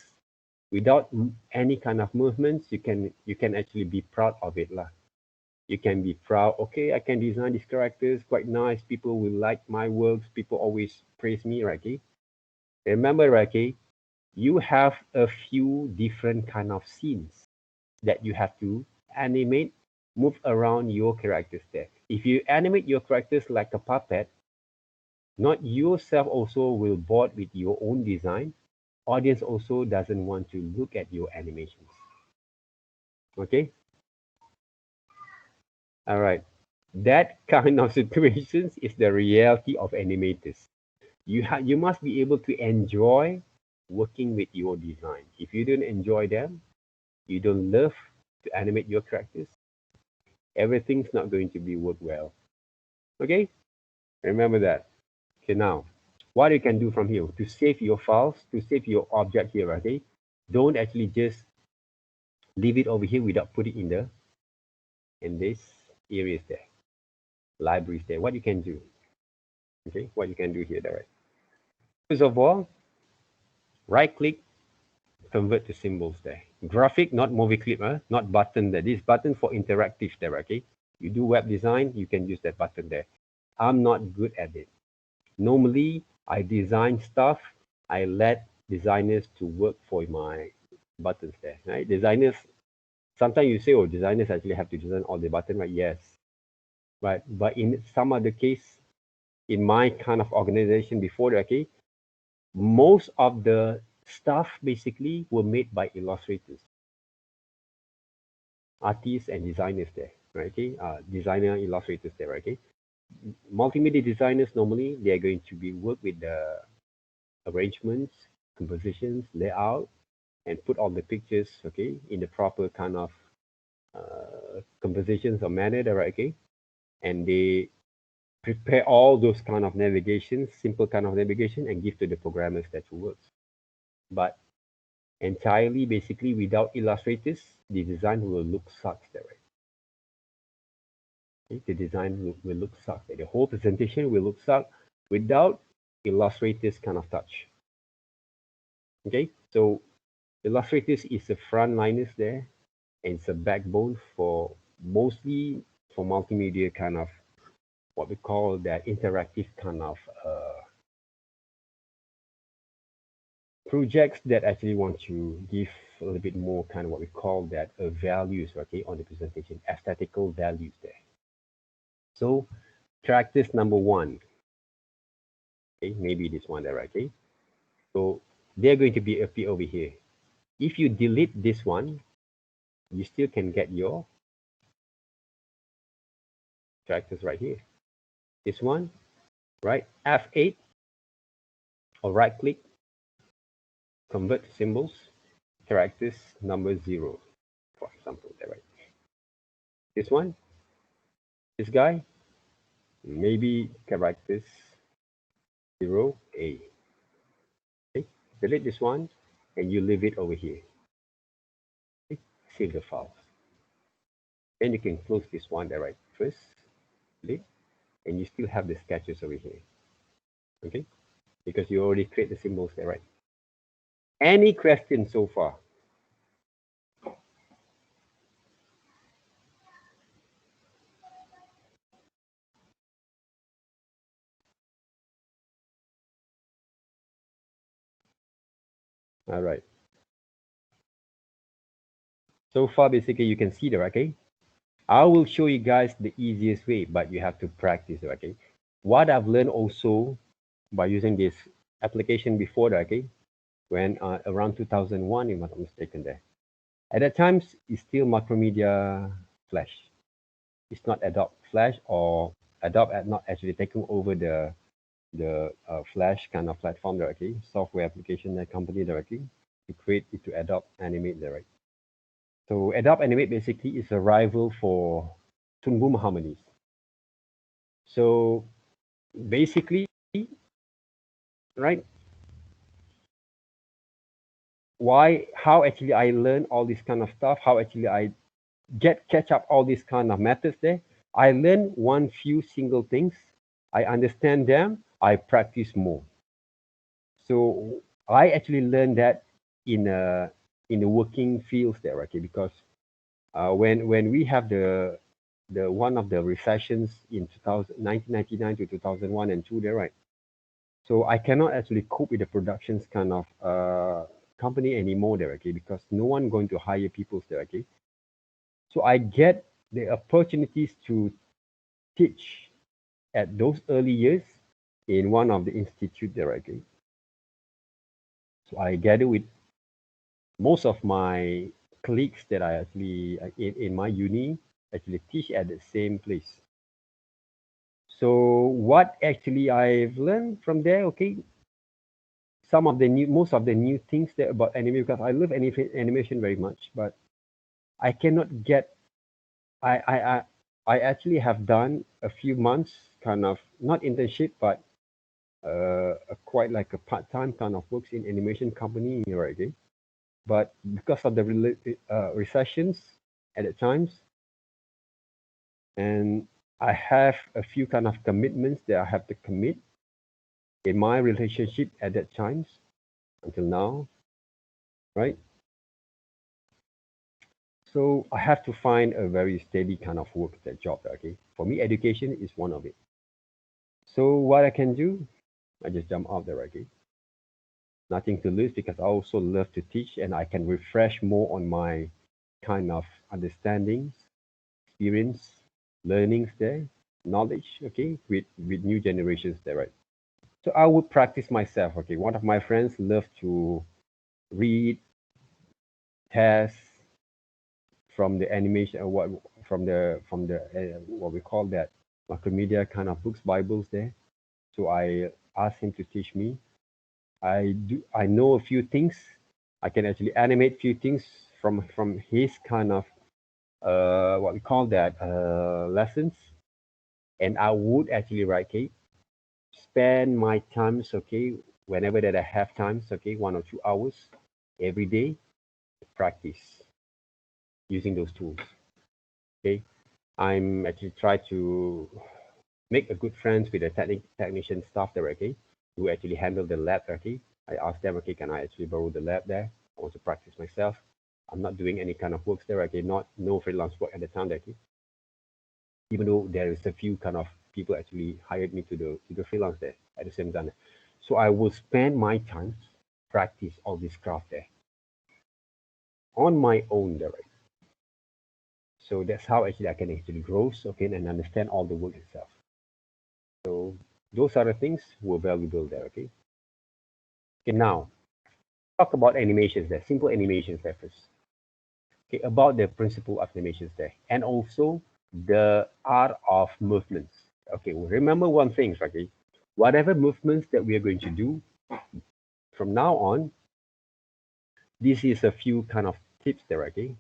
Speaker 1: without any kind of movements, you can actually be proud of it lah. You can be proud. Okay, I can design these characters quite nice. People will like my works. People always praise me, right? Okay? Remember, right? Okay? You have a few different kind of scenes that you have to animate, move around your characters there. If you animate your characters like a puppet, not yourself also will bored with your own design. Audience also doesn't want to look at your animations. Okay? All right. That kind of situations is the reality of animators. You must be able to enjoy working with your design. If you don't enjoy them, you don't love to animate your characters, everything's not going to be work well. Okay? Remember that. Okay, now, what you can do from here to save your files, to save your object here, okay? Don't actually just leave it over here without putting in this areas there, libraries there. What you can do, okay? What you can do here, right? First of all, right click, convert to symbols there. Graphic, not movie clip, not button there. This button for interactive there, okay? You do web design, you can use that button there. I'm not good at it. Normally, I design stuff. I let designers to work for my buttons there, right? Designers, sometimes you say, oh, designers actually have to design all the button, right? Yes, right. But in some other case, in my kind of organization before, okay, most of the stuff basically were made by illustrators, artists and designers there, right? Okay, designer, illustrators there, right? Okay. Multimedia designers normally they are going to be work with the arrangements, compositions, layout, and put all the pictures, okay, in the proper kind of compositions or manner, right? Okay, and they prepare all those kind of navigations, simple kind of navigation, and give to the programmers that to work. But entirely, basically, without illustrators, the design will look sucks there, right? Okay? The design will look sucks. The whole presentation will look suck without illustrators kind of touch. Okay, so illustrators is the frontliners there, and it's a backbone for mostly for multimedia kind of what we call that interactive kind of projects that actually want to give a little bit more kind of what we call that values, okay, on the presentation, aesthetical values there. So characters number one, okay, maybe this one there, okay. So they're going to be appear over here. If you delete this one, you still can get your characters right here. This one, right? F8 or right click, convert to symbols, characters number 0, for example, there, right? This one, this guy, maybe characters 0A. Okay, delete this one and you leave it over here. Okay? Save the files. Then you can close this one there, right? First, delete, and you still have the sketches over here. Okay, because you already create the symbols there, right? Any questions so far? All right. So far, basically, you can see there, okay? I will show you guys the easiest way, but you have to practice, okay? What I've learned also by using this application before that, okay? When around 2001, if I'm not mistaken there. At that time, it's still Macromedia Flash. It's not Adobe Flash, or Adobe had not actually taken over the Flash kind of platform directly, software application that company directly to create it to Adobe Animate direct. So Adobe Animate basically is a rival for Toon Harmonies. So basically, right? How actually I learn all this kind of stuff? How actually I catch up all these kind of methods there? I learn one few single things. I understand them. I practice more. So I actually learned that in the working fields there, okay? Because when we have the one of the recessions in 1999 to 2001 and two there, right? So I cannot actually cope with the productions kind of company anymore there, okay? Because no one going to hire people there, okay? So I get the opportunities to teach at those early years in one of the institute there, okay? So I gather with most of my colleagues that I actually in my uni actually teach at the same place. So what actually I've learned from there, okay, most of the new things there about anime, because I love animation very much, but I cannot get. I I I I actually have done a few months kind of not internship, but quite like a part-time kind of works in animation company here again. But because of the recessions at the times, and I have a few kind of commitments that I have to commit in my relationship at that times until now, right? So I have to find a very steady kind of work, that job, okay? For me, education is one of it. So what I can do, I just jump out there, okay? Nothing to lose because I also love to teach and I can refresh more on my kind of understandings, experience, learnings there, knowledge, okay, with new generations there, right? So I would practice myself, okay? One of my friends love to read, test from the animation, what from the what we call that multimedia kind of books, Bibles there. So I asked him to teach me. I know a few things. I can actually animate few things from his kind of what we call that lessons. And I would actually write, okay, spend my times, okay, whenever that I have times, okay, 1 or 2 hours every day to practice using those tools. Okay, I'm actually try to make a good friends with the technician staff there, okay, who actually handle the lab, okay. I asked them, okay, can I actually borrow the lab there? I want to practice myself. I'm not doing any kind of works there, okay, not no freelance work at the time, okay. Even though there is a few kind of people actually hired me to the freelance there at the same time. So I will spend my time practice all this craft there on my own there, right? So that's how actually I can actually grow, okay, and understand all the work itself. So those are the things were valuable there, okay? Okay, now talk about animations there, simple animations there first. Okay, about the principle of animations there, and also the art of movements. Okay, well, remember one thing, okay? Whatever movements that we are going to do from now on, this is a few kind of tips there, okay?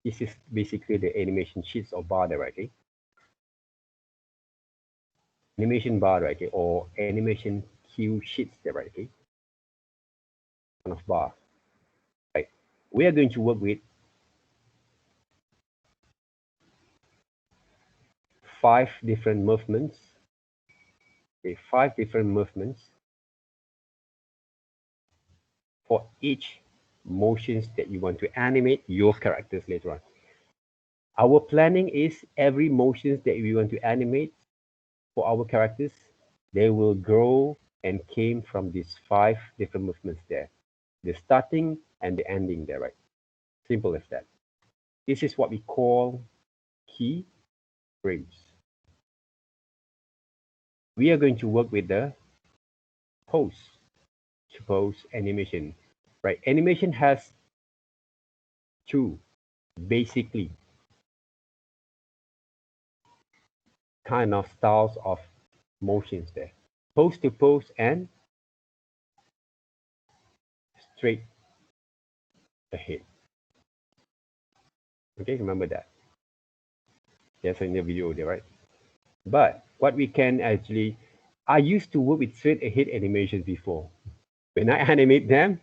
Speaker 1: This is basically the animation sheets or bar there, okay? Animation bar, okay, or animation cue sheets there, okay? Kind of bar. Right. We are going to work with 5 different movements. Okay, 5 different movements for each motions that you want to animate your characters later on. Our planning is every motions that we want to animate for our characters, they will grow and came from these 5 different movements there. The starting and the ending there, right? Simple as that. This is what we call key frames. We are going to work with the pose to pose animation, right? Animation has 2 basically kind of styles of motions there. Pose to pose and straight ahead. Okay, remember that. There's in the video there, right? But what we can actually, I used to work with straight ahead animations before. When I animate them,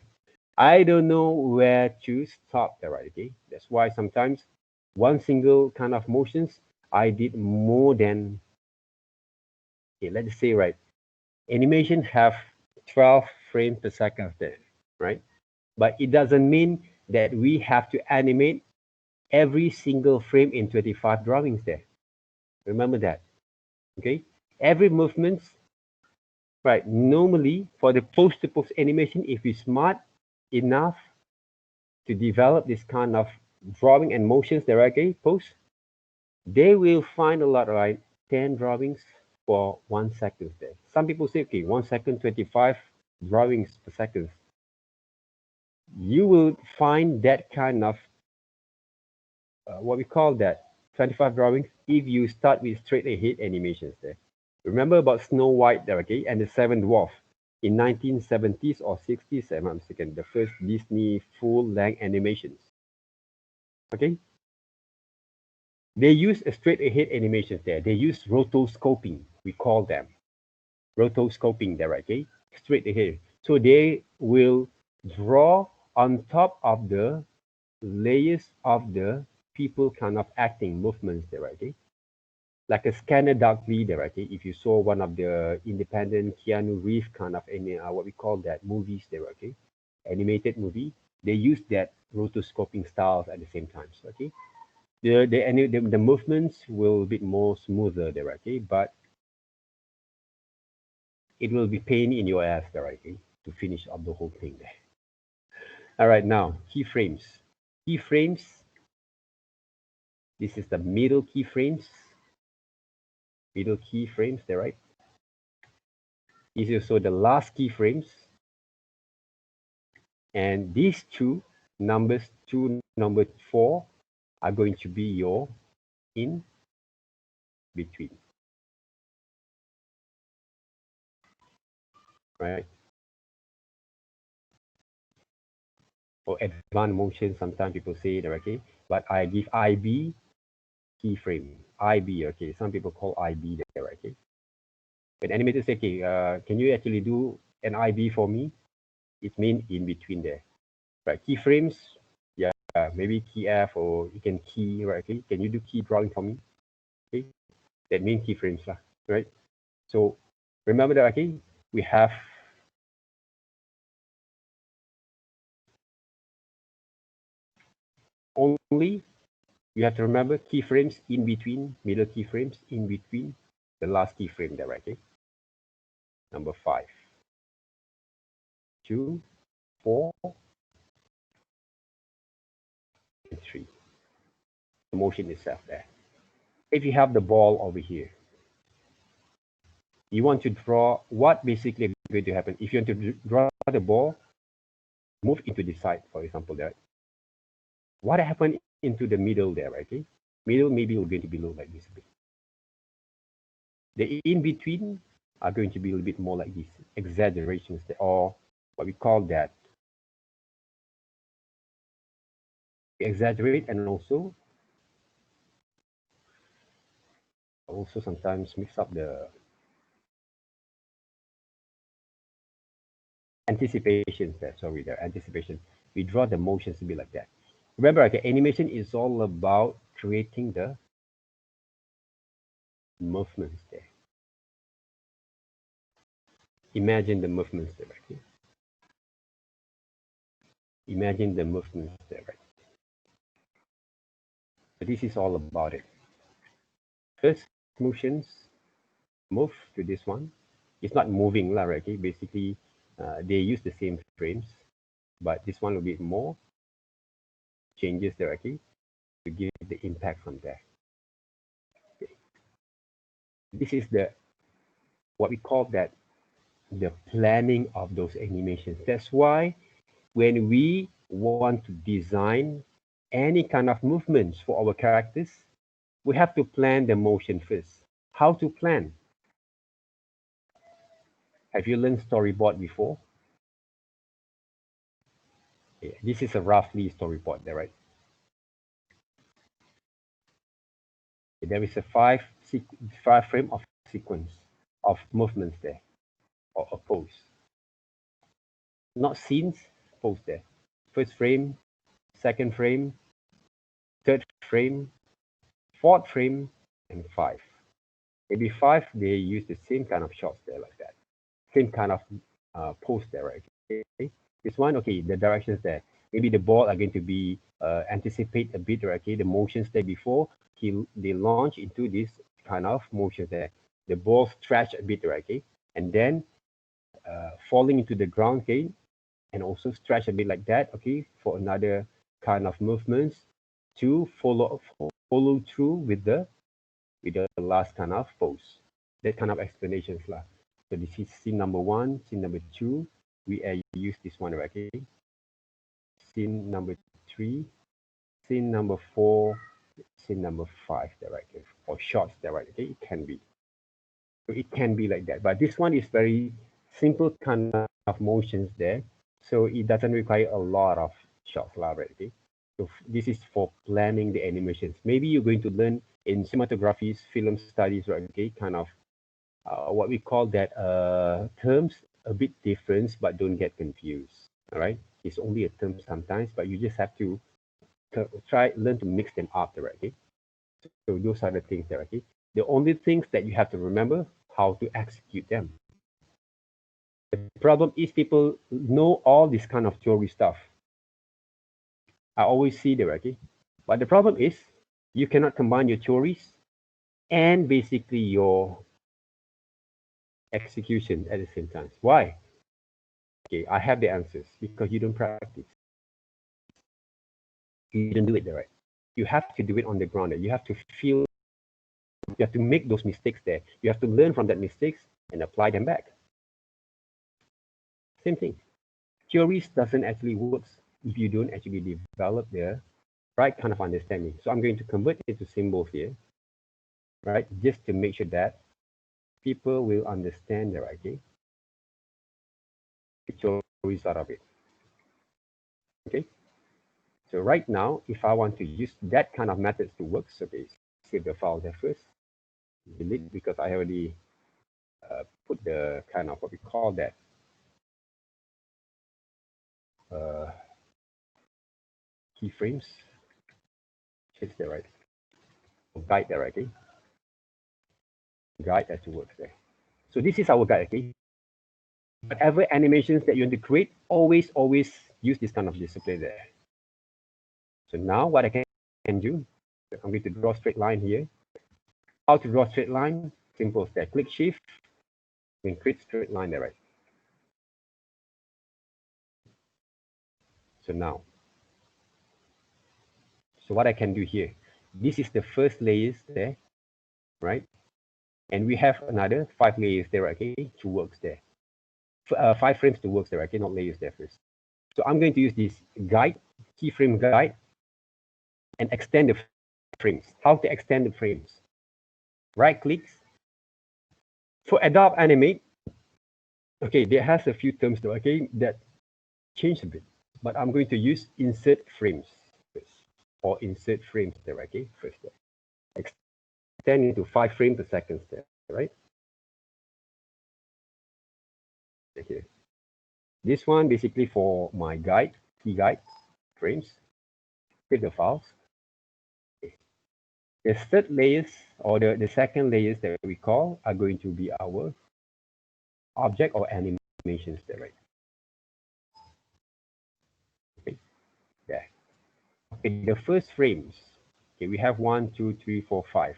Speaker 1: I don't know where to stop there, right? Okay, that's why sometimes one single kind of motions, I did more than, okay, let's say, right, animation have 12 frames per second there, right? But it doesn't mean that we have to animate every single frame in 25 drawings there. Remember that, okay? Every movement, right? Normally for the post-to-post animation, if we're smart enough to develop this kind of drawing and motions directly post, they will find a lot, right? 10 drawings for 1 second there. Some people say, okay, 1 second, 25 drawings per second. You will find that kind of what we call that 25 drawings if you start with straight ahead animations there. Remember about Snow White there, okay, and the Seven Dwarf in 1970s or 60s, if I'm not mistaken, the first Disney full-length animations. Okay, they use a straight ahead animations there. They use rotoscoping, we call them rotoscoping there, okay, straight ahead. So they will draw on top of the layers of the people kind of acting movements there, okay? Like a Scanner Darkly there, okay? If you saw one of the independent Keanu Reeves kind of any what we call that movies there, okay? Animated movie, they use that rotoscoping styles at the same time, okay? The movements will be more smoother there, okay? But it will be pain in your ass there, okay? To finish up the whole thing there. All right, now keyframes. Keyframes. This is the middle keyframes. Middle keyframes there, right? This is also the last keyframes. And these two numbers, number 4, are going to be your in between. Right? For advanced motion, sometimes people say it, okay? But I give IB keyframe. IB, okay? Some people call IB there, okay? When animators say, okay, can you actually do an IB for me? It means in between there. Right? Keyframes, yeah, maybe key F or you can key, right? Okay? Can you do key drawing for me? Okay? That means keyframes, right? So remember that, okay? We have only, you have to remember keyframes in between, middle keyframes in between the last keyframe there, okay? Number 5, 2, 4, and 3. The motion itself there. If you have the ball over here, you want to draw what basically going to happen. If you want to draw the ball, move into the side, for example, there. What happened into the middle there, okay? Middle maybe will going to be low like this a bit. The in between are going to be a little bit more like this, exaggerations, or what we call that. Exaggerate and also sometimes mix up the anticipations there. Sorry, the anticipation. We draw the motions to be like that. Remember, okay, animation is all about creating the movements there. Imagine the movements there, right? Imagine the movements there, right? So this is all about it. First motions, move to this one. It's not moving, lah, right? Okay? Basically, they use the same frames, but this one will be more changes there, okay, to give the impact from there. Okay. This is the what we call that the planning of those animations. That's why when we want to design any kind of movements for our characters, we have to plan the motion first. How to plan? Have you learned storyboard before? Yeah, this is a roughly storyboard there, right? There is a five frame of sequence of movements there, or a pose. Not scenes, pose there. First frame, second frame, third frame, fourth frame, and five. Maybe five, they use the same kind of shots there like that. Same kind of pose there, right? Okay. This one, okay, the directions there. Maybe the ball are going to be anticipate a bit, right? Okay, the motions there before they launch into this kind of motion there. The ball stretch a bit, right? Okay, and then falling into the ground, okay, and also stretch a bit like that, okay, for another kind of movements to follow through with the last kind of pose. That kind of explanations lah. So this is scene number one, scene number two. We use this one, right? Okay. Scene number three, scene number four, scene number five, there, right? Okay. Or shots, there, right? Okay. It can be. So it can be like that. But this one is very simple kind of motions there. So it doesn't require a lot of shots, lah, right? Okay. So this is for planning the animations. Maybe you're going to learn in cinematography, film studies, right? Okay, kind of what we call that terms a bit different, but don't get confused. All right, it's only a term sometimes, but you just have to learn to mix them up, right? Okay, so those are the things there. Okay, the only things that you have to remember how to execute them. The problem is people know all this kind of theory stuff. I always see there, okay? But the problem is you cannot combine your theories and basically your execution at the same time. Why? Okay, I have the answers because you don't practice. You don't do it the right. You have to do it on the ground. You have to feel, you have to make those mistakes there. You have to learn from that mistakes and apply them back. Same thing. Theories doesn't actually work if you don't actually develop the right kind of understanding. So I'm going to convert it to symbols here, right? Just to make sure that people will understand the right, okay? Theories out of it. Okay. So right now, if I want to use that kind of methods to work, so okay, save the file there first, delete because I already put the kind of what we call that keyframes. It's there, right? Guide there, okay? Guide that to work there. So this is our guide, okay? Whatever animations that you want to create, always use this kind of display there. So now what I can do, I'm going to draw a straight line here. How to draw a straight line? Simple as that. Click Shift, and create straight line there, right? So now, so what I can do here, this is the first layers there, right? And we have another 5 layers there, okay, to works there. 5 frames to works there, okay, not layers there first. So I'm going to use this guide, keyframe guide, and extend the frames. How to extend the frames? Right clicks. For Adobe Animate, okay, there has a few terms though, okay, that change a bit. But I'm going to use insert frames first, or insert frames there, okay, first there. Extend into 5 frames per second there, right? Okay. This one basically for my guide, key guide frames. Create the files. Okay. The third layers or the second layers that we call are going to be our object or animations there, right? Okay, there. Okay, the first frames. Okay, we have 1, 2, 3, 4, 5.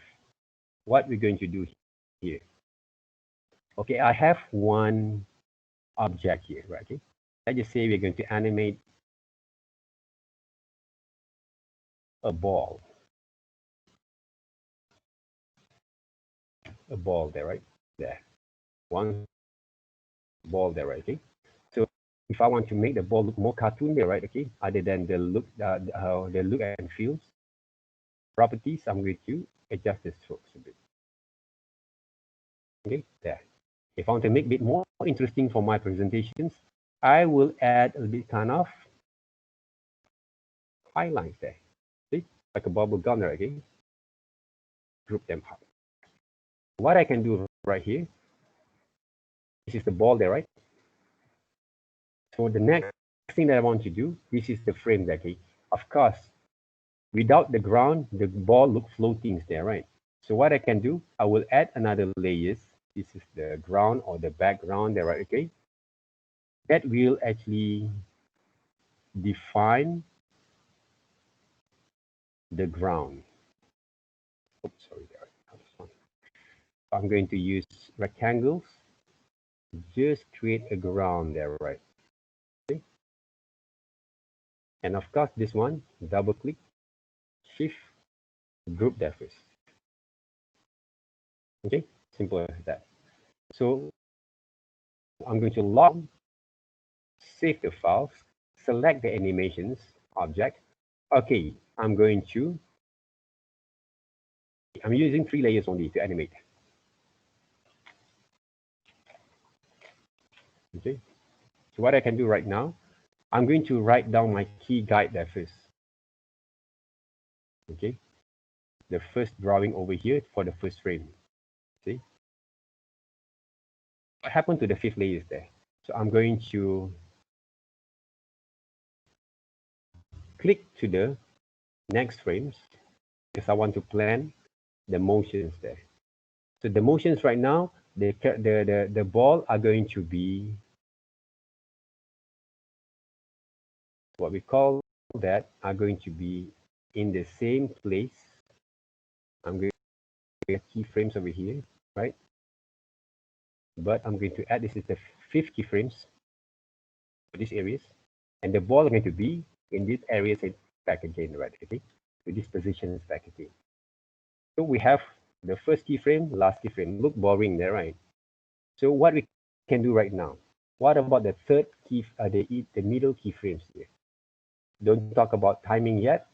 Speaker 1: What we're going to do here. Okay, I have one object here, right? Okay. Let's just say we're going to animate a ball. A ball there, right? There. One ball there, right? Okay. So if I want to make the ball look more cartoon there, right? Okay. Other than the look and feels properties, I'm going to adjust the strokes a bit. Okay, there. If I want to make a bit more interesting for my presentations, I will add a bit kind of highlights there. See, like a bubble gum there, okay? Group them up. What I can do right here, this is the ball there, right? So the next thing that I want to do, this is the frame there, okay? Of course, without the ground, the ball look floating there, right? So what I can do, I will add another layers. This is the ground or the background there, right? Okay. That will actually define the ground. Oops, sorry, there. I'm going to use rectangles. Just create a ground there, right? Okay. And of course, this one, double click, shift, group that first. Okay, simple as that. So I'm going to log, save the files, select the animations object. Okay, I'm using 3 layers only to animate. Okay, so what I can do right now, I'm going to write down my key guide there first. Okay, the first drawing over here for the first frame. See, what happened to the 5th layer is there? So I'm going to click to the next frames because I want to plan the motions there. So the motions right now, the ball are going to be what we call that are going to be in the same place. I'm going to get keyframes over here, right? But I'm going to add, this is the 5th keyframes for these areas. And the ball is going to be in these areas and back again, right? Okay, so this position is back again. So we have the first keyframe, last keyframe. Look boring there, right? So what we can do right now, what about the third key, the middle keyframes here? Don't talk about timing yet,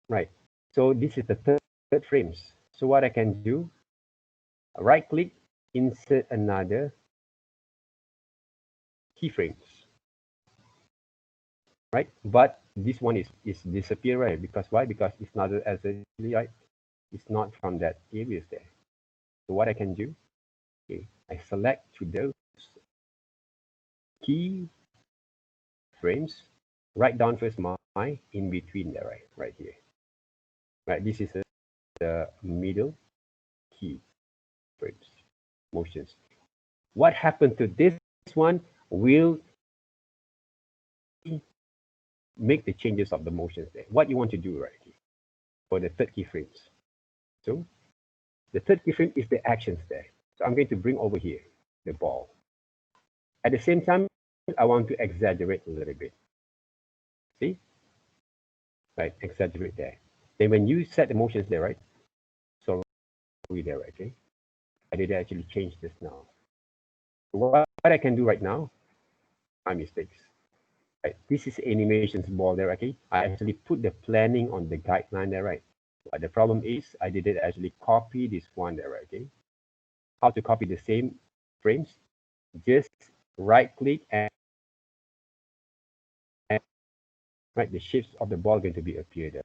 Speaker 1: right? So this is the third frames. So what I can do, right click, insert another keyframes, right? But this one is disappear, right? Because why? Because it's not as a right. It's not from that areas there. So what I can do, okay, I select to those key frames, write down first my in between there, right here. Right, this is the middle key frames, motions. What happened to this one will make the changes of the motions there. What you want to do right here for the third keyframes. So the third keyframe is the actions there. So I'm going to bring over here the ball. At the same time, I want to exaggerate a little bit. See? Right, exaggerate there. Then when you set the motions there, right? So we there, right? Okay. I did actually change this now. So what I can do right now, my mistakes. Right, this is animations ball there, okay? I actually put the planning on the guideline there, right? But the problem is I didn't actually copy this one there, right? Okay? How to copy the same frames? Just right click and right, the shapes of the ball going to be appear there.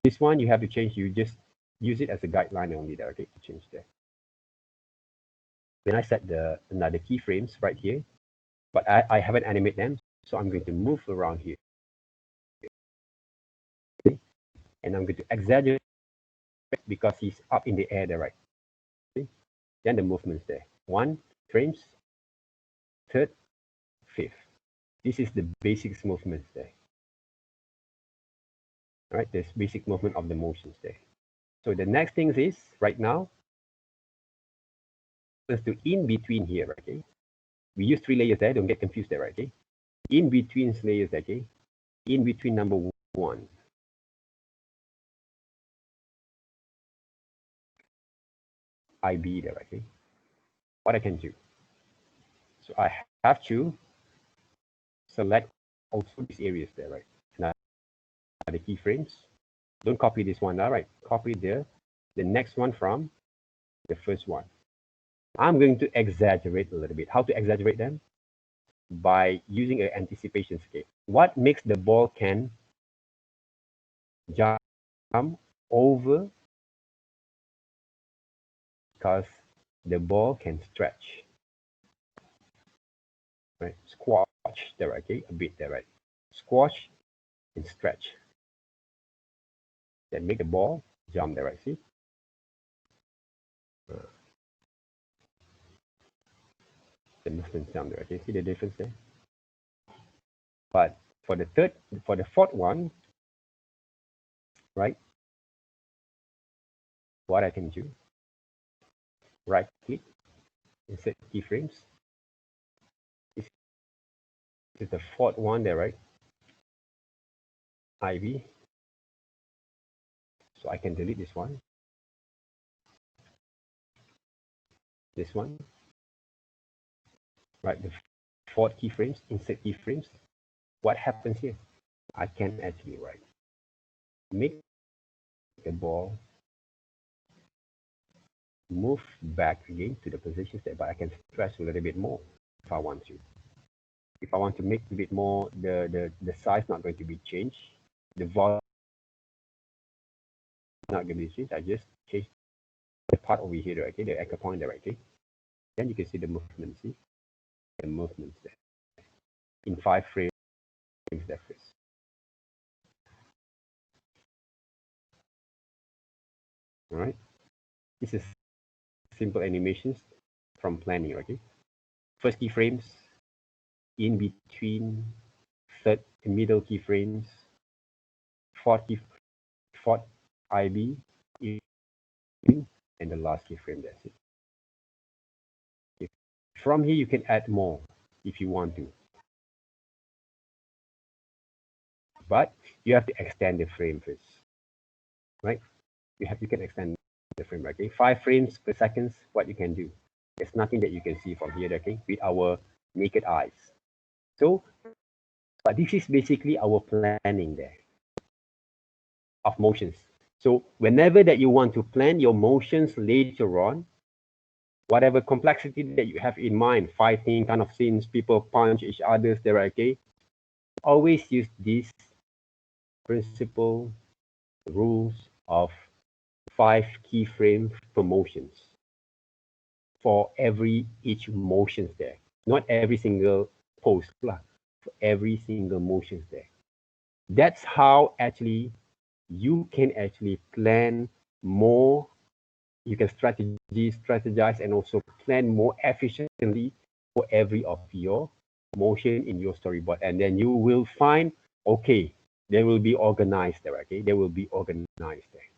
Speaker 1: This one you have to change, you just use it as a guideline only there, okay? To change there. Then I set the another keyframes right here, but I haven't animate them, so I'm going to move around here. Okay? And I'm going to exaggerate because he's up in the air there, right? See? Then the movements there. 1 frames, third, fifth. This is the basics movements there. All right, there's basic movement of the motions there. So the next thing is right now, let's do in between here, okay? We use 3 layers there, don't get confused there, right? Okay? In between layers, okay? In between number 1. IB there, okay? What I can do. So I have to select also these areas there, right? Now the keyframes. Don't copy this one, all right? Copy the next one from the first one. I'm going to exaggerate a little bit. How to exaggerate them? By using an anticipation scale. What makes the ball can jump over? Because the ball can stretch. Right? Squash there, okay? A bit there, right? Squash and stretch. Then make the ball jump there, right? See? The movement jump there, okay? See the difference there? But for the fourth one, right? What I can do, right click, insert keyframes. This is the fourth one there, right? IB. So I can delete this one. This one. Right, the fourth keyframes, insert keyframes. What happens here? I can actually make the ball move back again to the positions there, but I can stretch a little bit more if I want to. If I want to make a bit more, the size not going to be changed. The volume not going to be changed. I just change the part over here, okay? The anchor point there, okay? Then you can see the movement, see? The movements there. In 5 frames there first. All right? This is simple animations from planning, okay? First keyframes, in between, third middle keyframes, fourth IB, and the last keyframe. That's it. Okay. From here, you can add more if you want to, but you have to extend the frame first, right? You can extend the frame, okay? 5 frames per second. What you can do? There's nothing that you can see from here, okay? With our naked eyes. So, but this is basically our planning there of motions. So whenever that you want to plan your motions later on, whatever complexity that you have in mind, fighting kind of scenes, people punch each other, there, okay? Always use these principle rules of 5 keyframes per motions for each motions there. Not every single pose, for every single motions there. That's how actually you can actually plan more. You can strategize, and also plan more efficiently for every of your motion in your storyboard. And then you will find, okay, they will be organized there, okay? They will be organized there.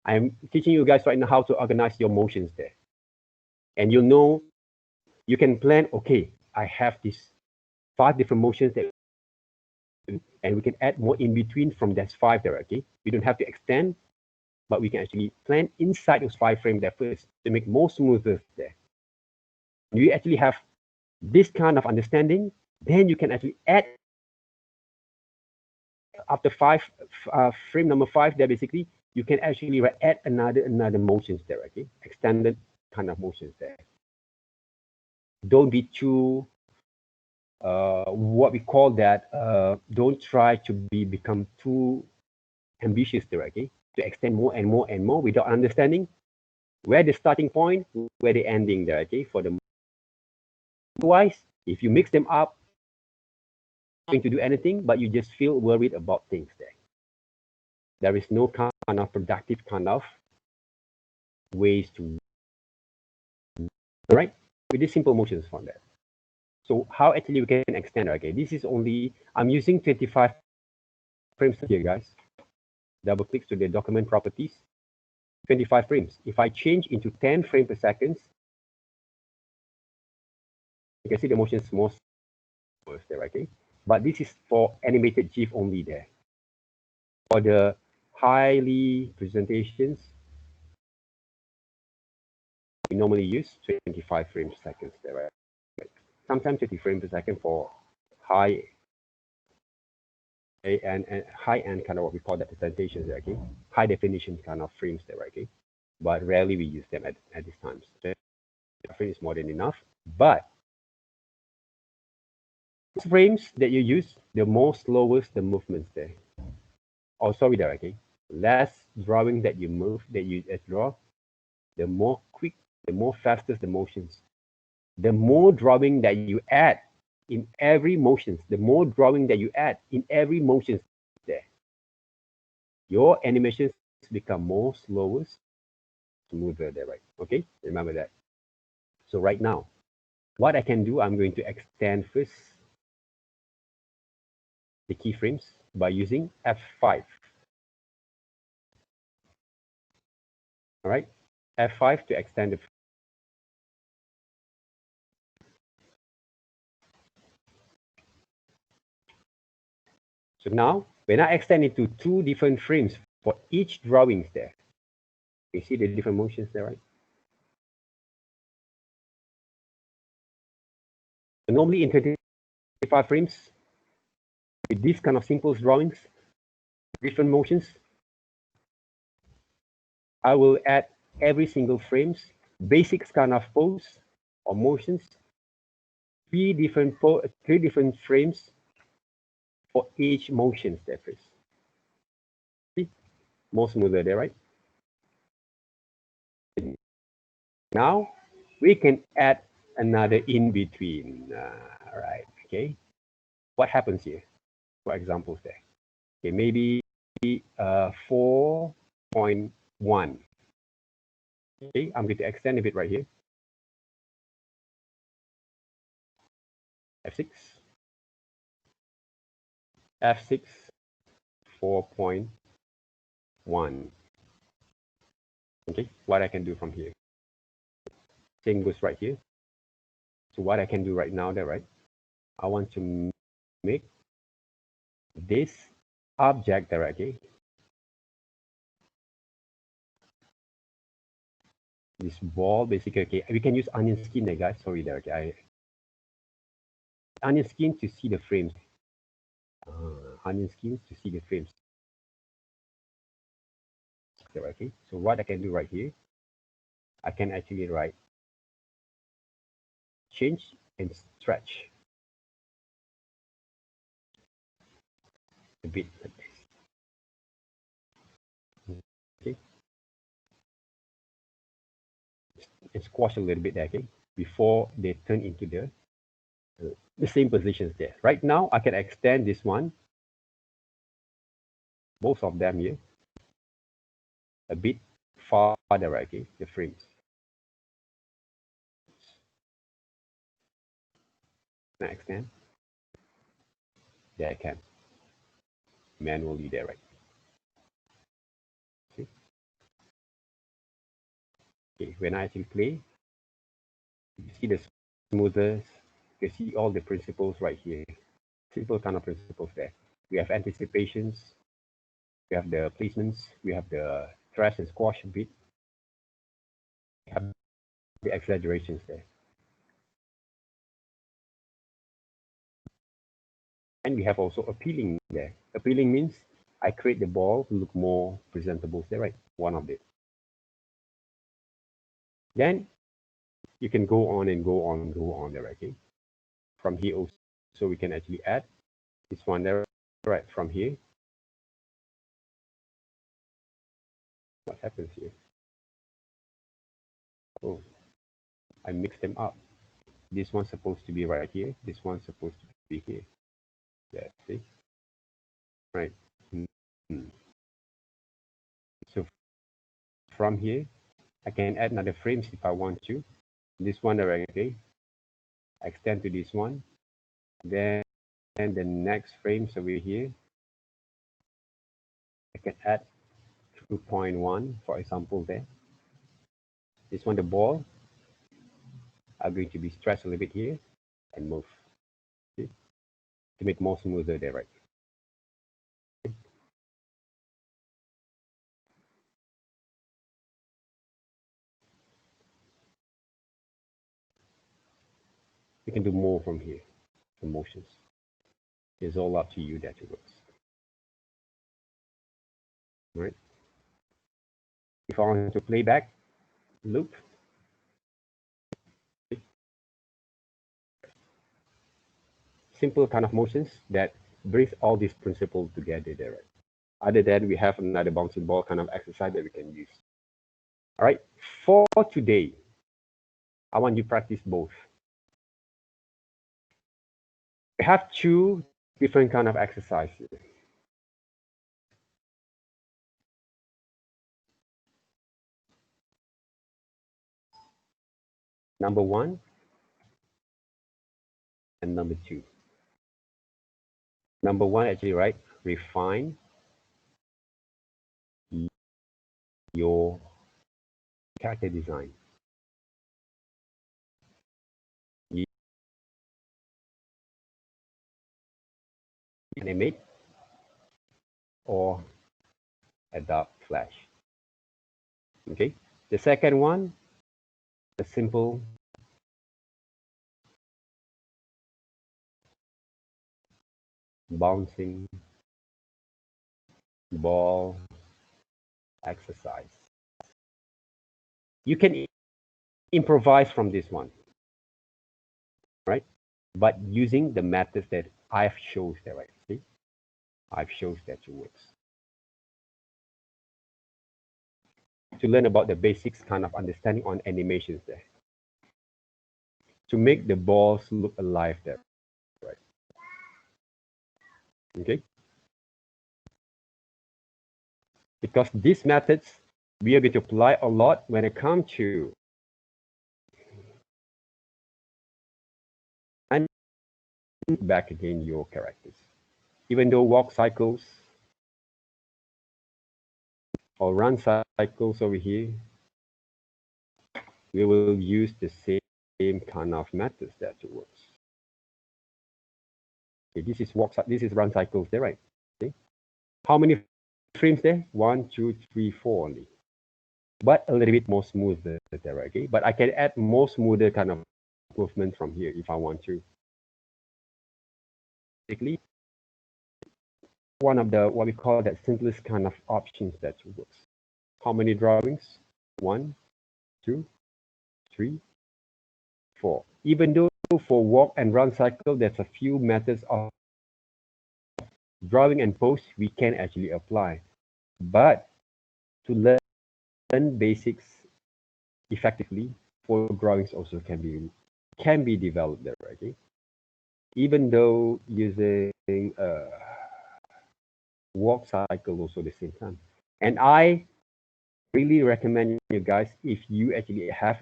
Speaker 1: I'm teaching you guys right now how to organize your motions there. And you know, you can plan, okay, I have these 5 different motions that, and we can add more in between from that 5 there, okay? We don't have to extend, but we can actually plan inside those 5 frames there first to make more smoother there. When you actually have this kind of understanding, then you can actually add after frame number 5 there, basically you can actually add another motions there, okay? Extended kind of motions there. Don't be too what we call that, don't try to become too ambitious there, okay? To extend more and more and more without understanding where the starting point, where the ending there, okay? For the otherwise, if you mix them up, you're going to do anything, but you just feel worried about things there. There is no kind of productive kind of ways to, right? With these simple motions from that. So how actually we can extend, okay? This is only, I'm using 25 frames here, guys. Double click to the document properties, 25 frames. If I change into 10 frames per second, you can see the motion is more there, okay? But this is for animated GIF only there. For the highly presentations, we normally use 25 frames per second there, right? Sometimes 30 frames per second for high and high-end kind of what we call the presentations there, okay? High definition kind of frames there, okay? But rarely we use them at these times. So frame is more than enough. But frames that you use, the more slowest the movements there. Oh, sorry there, okay? Less drawing that you move, that you draw, the more quick, the more fastest the motions. The more drawing that you add in every motions, the more drawing that you add in every motions there, your animations become more slowest, smoother there, right? Okay, remember that. So right now, what I can do, I'm going to extend first the keyframes by using F5. All right, F5 to extend the. So now, when I extend it to 2 different frames for each drawings there, you see the different motions there, right? So normally in 25 frames, with these kind of simple drawings, different motions, I will add every single frames, basics kind of pose or motions, 3 different frames for each motions there first. See? More smoother there, right? Now we can add another in between. Right, okay. What happens here? For examples there. Okay, maybe 4.1. Okay, I'm going to extend a bit right here. F6. F6 4.1. Okay, what I can do from here. Same goes right here. So what I can do right now there, right? I want to make this object there, okay? This ball basically, okay, we can use onion skin there, guys. Sorry there, okay. Onion skin to see the frames. Onion skins to see the frames. There, okay. So what I can do right here, I can actually write change and stretch a bit like this. Okay. And squash a little bit there, okay, before they turn into the same positions there. Right now, I can extend this one, both of them here, a bit farther, okay, the frames. Can I extend? There I can. Manually there, right? See? Okay, when I actually play, you see the smoothest, you see all the principles right here. Simple kind of principles there. We have anticipations, we have the placements, we have the thrash and squash a bit, we have the exaggerations there. And we have also appealing there. Appealing means I create the ball to look more presentable there, right? One of it. Then you can go on and go on and go on there, okay? From here also, so we can actually add this one there, right? From here. What happens here? Oh, I mix them up. This one's supposed to be right here. This one's supposed to be here. Yeah, see? Right. from here, I can add another frames if I want to. This one directly, extend to this one. Then the next frames over here, I can add 2.1, for example, there. This one, the ball, are going to be stretched a little bit here and move, okay, to make more smoother there, right? You can do more from here, the motions. It's all up to you that it works. Right? If I want to play back, loop, simple kind of motions that brings all these principles together there. Right? Other than we have another bouncing ball kind of exercise that we can use. All right, for today, I want you to practice both. We have two different kind of exercises. Number 1 and number 2. Number 1 actually, right? Refine your character design. You animate or adopt Flash. Okay. The second one, the simple bouncing ball exercise. You can improvise from this one, right? But using the methods that I've shown there, right? See, I've shown that it works. To learn about the basics kind of understanding on animations there. To make the balls look alive there, right? Okay. Because these methods we are going to apply a lot when it comes to and back again your characters. Even though walk cycles or run cycles over here, we will use the same kind of methods that works. Okay, this is this is run cycles there, right? Okay. How many frames there? 1, 2, 3, 4 only. But a little bit more smoother there, okay? But I can add more smoother kind of movement from here if I want to. Basically, one of the what we call that simplest kind of options that works. How many drawings? 1, 2, 3, 4. Even though for walk and run cycle, there's a few methods of drawing and pose we can actually apply. But to learn basics effectively, for drawings also can be developed there, okay? Even though using walk cycle also at the same time. And I really recommend you guys, if you actually have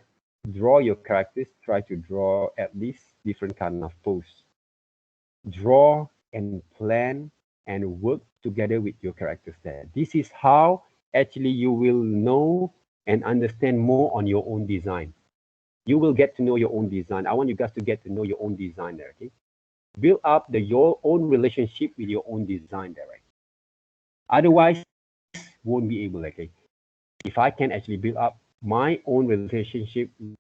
Speaker 1: draw your characters, try to draw at least different kind of pose. Draw and plan and work together with your characters there. This is how actually you will know and understand more on your own design. You will get to know your own design. I want you guys to get to know your own design there, okay? Build up your own relationship with your own design there, right? Otherwise, won't be able, okay? If I can actually build up my own relationship with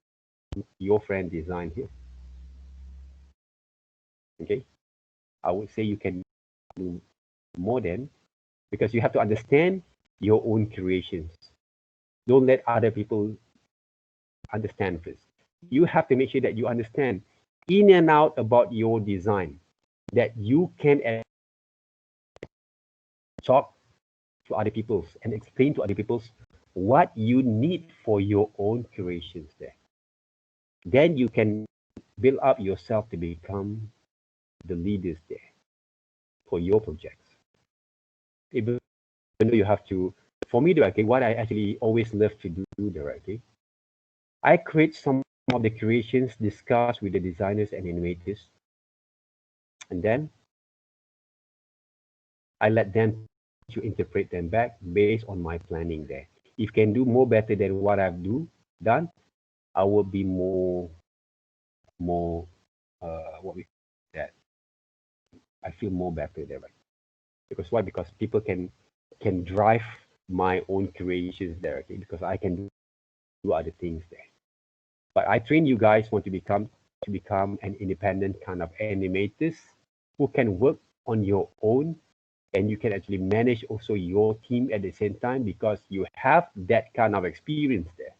Speaker 1: your friend design here, okay? I would say you can do more than, because you have to understand your own creations. Don't let other people understand first. You have to make sure that you understand in and out about your design, that you can talk to other people's and explain to other people's what you need for your own creations there. Then you can build up yourself to become the leaders there for your projects. Even though you have to for me, okay, what I actually always love to do there, okay, I create some of the creations, discuss with the designers and animators, and then I let them to interpret them back based on my planning there. If can do more better than what I've done, I will be more what we that I feel more better there, right? Because why? Because people can drive my own creations there, okay? Because I can do other things there. But I train you guys want to become an independent kind of animators who can work on your own, and you can actually manage also your team at the same time because you have that kind of experience there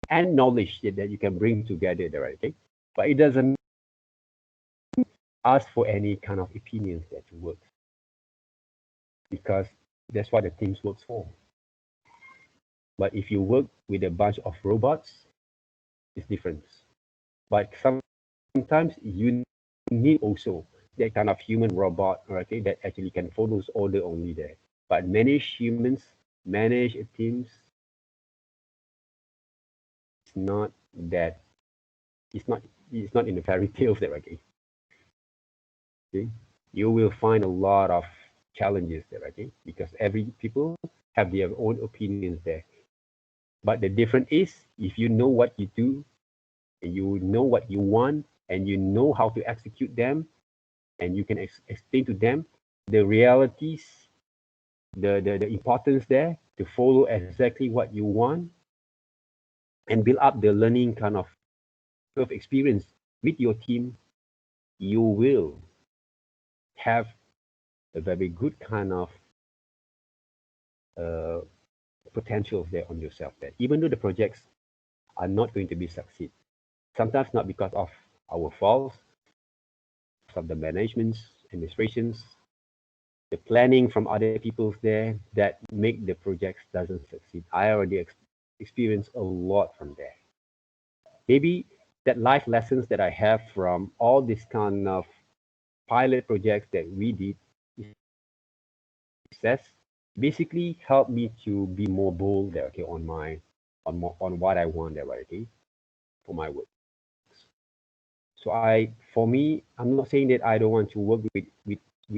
Speaker 1: and knowledge that you can bring together there, right? Okay? But it doesn't ask for any kind of opinions that work because that's what the teams works for. But if you work with a bunch of robots, it's different. But sometimes you need also that kind of human robot, okay, that actually can follow order only there. But manage humans, manage teams, it's not that it's not in the fairy tales there, okay? Okay? You will find a lot of challenges there, okay? Because every people have their own opinions there. But the difference is if you know what you do, and you know what you want, and you know how to execute them, and you can explain to them the realities, the importance there to follow exactly what you want and build up the learning kind of curve experience with your team, you will have a very good kind of uh, potentials there on yourself there, even though the projects are not going to be succeed. Sometimes not because of our faults, of the managements, administrations, the planning from other people's there that make the projects doesn't succeed. I already experienced a lot from there. Maybe that life lessons that I have from all this kind of pilot projects that we did success basically helped me to be more bold there, okay, on what I want there, right, okay, for my work. So for me, I'm not saying that I don't want to work with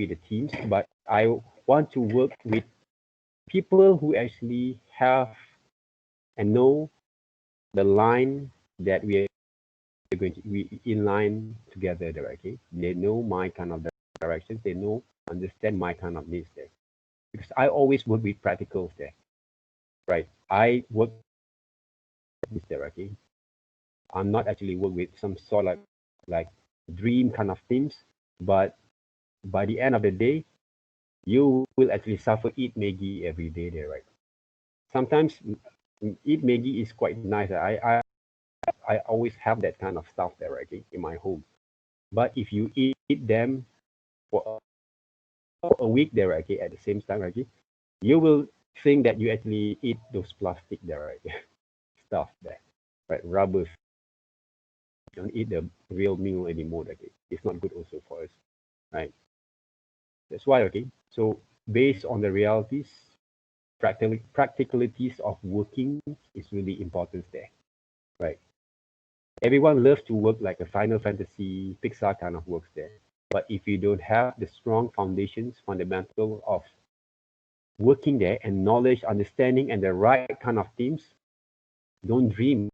Speaker 1: the teams, but I want to work with people who actually have and know the line that we are going to we in line together there, okay? They know my kind of directions, they know understand my kind of needs there. Because I always work with practicals there. Right. I work with there, okay? I'm not actually work with some sort of like dream kind of things, but by the end of the day, you will actually suffer eat Maggie every day there, right? Sometimes eat Maggie is quite nice. I always have that kind of stuff there, right, in my home. But if you eat them for a week there, okay, at the same time, okay, you will think that you actually eat those plastic there, right? Stuff there, right? Rubbers. Don't eat the real meal anymore, okay? It's not good also for us, right? That's why, okay? So based on the realities, practicalities of working is really important there, right? Everyone loves to work like a Final Fantasy, Pixar kind of works there. But if you don't have the strong foundations, fundamental of working there and knowledge, understanding, and the right kind of teams, don't dream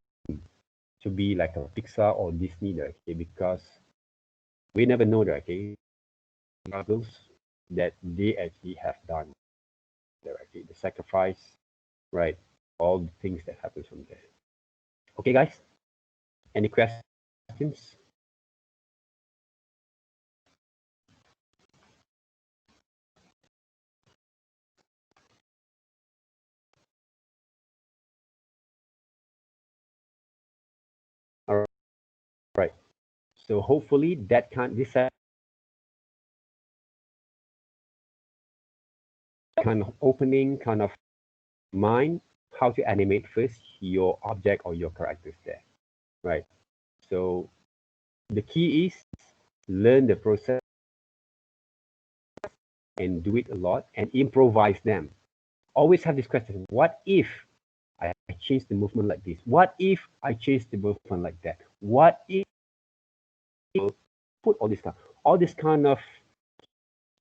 Speaker 1: to be like a Pixar or Disney there, okay? Because we never know that, okay? Struggles that they actually have done there, okay? The sacrifice, right? All the things that happens from there. Okay, guys? Any questions? All right. So hopefully this kind of opening kind of mind how to animate first your object or your characters there, right? So the key is learn the process and do it a lot and improvise them. always have this question: what if I change the movement like this? What if I change the movement like that? What if put all this kind of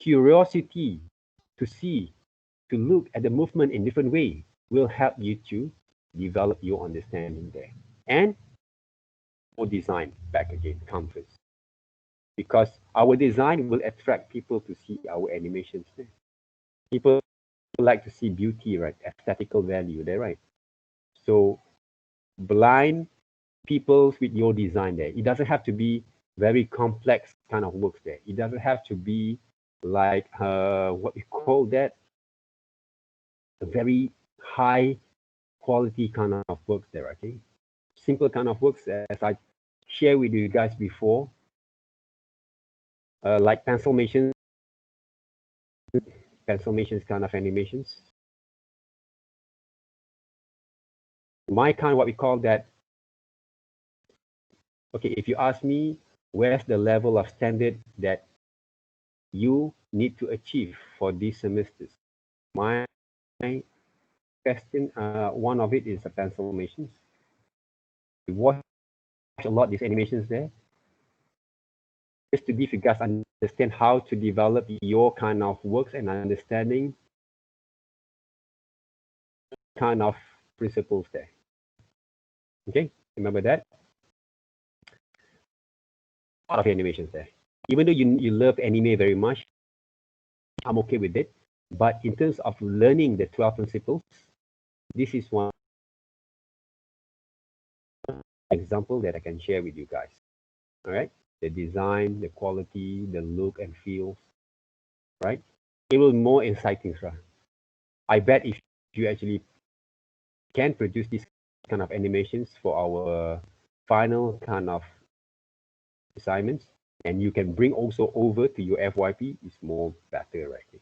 Speaker 1: curiosity to see, to look at the movement in different way will help you to develop your understanding there. And for design, back again, comfort. Because our design will attract people to see our animations there. People like to see beauty, right? Aesthetical value there, right? So blind people with your design there. It doesn't have to be very complex kind of works there. It doesn't have to be like what we call that a very high quality kind of works there. Okay, simple kind of works as I shared with you guys before, like pencil mations kind of animations. My kind, what we call that. Okay, if you ask me, where's the level of standard that you need to achieve for these semesters? My question, one of it is the pencil animations. We watch a lot these animations there, just to give you guys understand how to develop your kind of works and understanding kind of principles there. Okay, remember that. A lot of animations there. Even though you love anime very much, I'm okay with it. But in terms of learning the 12 principles, this is one example that I can share with you guys. All right, the design, the quality, the look and feels, right? It will be more exciting, right? I bet if you actually can produce this kind of animations for our final kind of assignments, and you can bring also over to your FYP, is more better, right?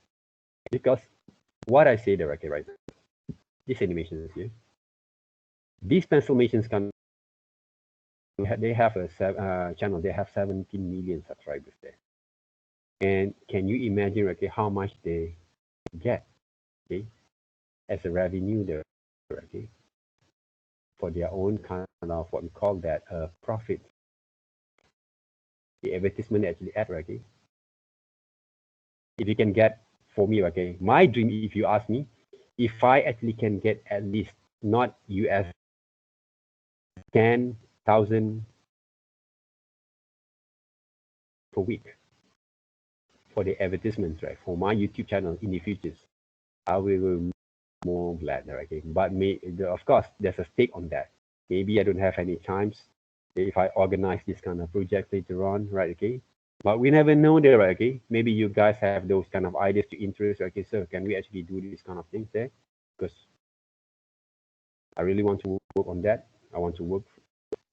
Speaker 1: Because what I say directly, right? These animations here, these pencilmations can they have a channel. They have 17 million subscribers there, and can you imagine, okay, how much they get, okay, as a revenue there, okay, for their own kind of what we call that profit. The advertisement actually add, okay. If you can get for me, okay, my dream, if you ask me, if I actually can get at least not US 10,000 per week for the advertisements, right, for my YouTube channel in the futures, I will be more glad, okay. But of course, there's a stake on that. Maybe I don't have any times if I organize this kind of project later on, right? Okay. But we never know there, right? Okay. Maybe you guys have those kind of ideas to interest. Okay, so can we actually do these kind of things there? Because I really want to work on that. I want to work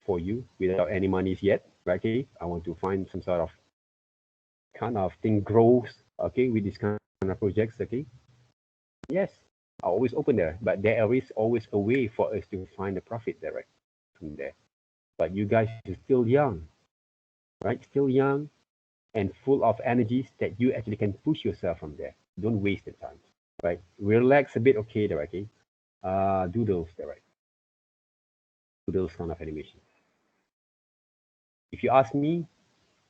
Speaker 1: for you without any monies yet, right? Okay. I want to find some sort of kind of thing grows, okay, with this kind of projects, okay. Yes, I always open there, but there is always a way for us to find a profit there, right, from there. But you guys are still young, right? Still young and full of energies that you actually can push yourself from there. Don't waste the time, right? Relax a bit, okay, there, okay. Do those there, right? Do those kind of animation. If you ask me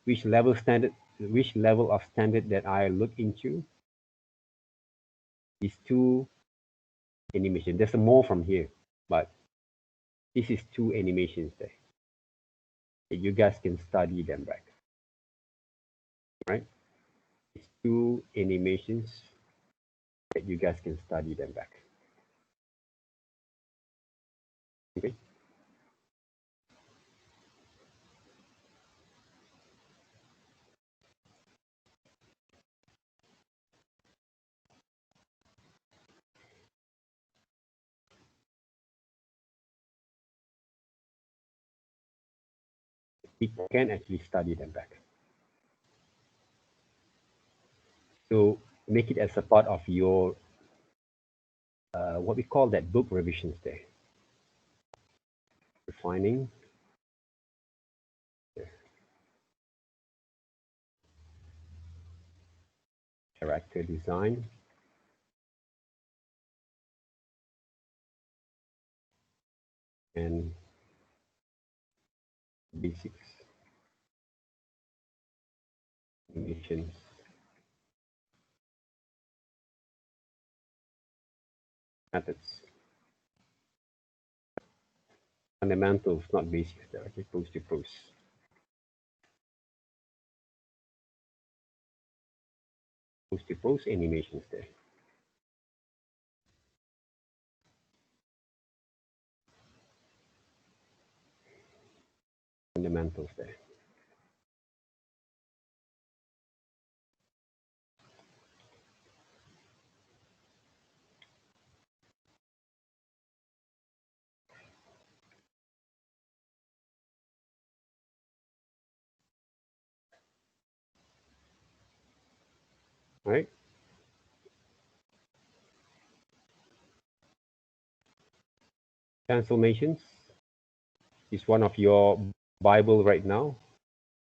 Speaker 1: which level of standard that I look into, these two animation. There's more from here, but this is two animations there. You guys can study them back, right? It's two animations that you guys can study them back. Okay. We can actually study them back. So make it as a part of your what we call that book revisions there. Refining, character design, and basics animations. Methods. Fundamentals, not basics there. Okay, pose to pose. Pose to pose animations there. Fundamentals there. Right? Transformations is one of your Bible right now,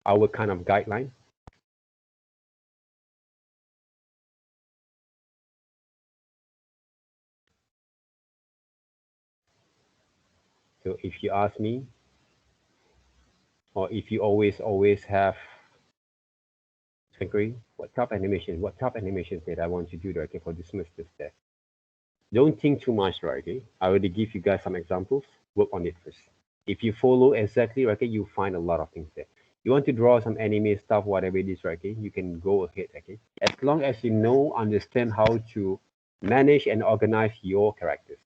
Speaker 1: our kind of guideline. So if you ask me, or if you always have agree, what top animations that I want to do, okay, for dismiss this there. Don't think too much, right? Okay, I already give you guys some examples. Work on it first. If you follow exactly, okay, you find a lot of things there. You want to draw some anime stuff, whatever it is, right? Okay, you can go ahead, okay. As long as you know, understand how to manage and organize your characters.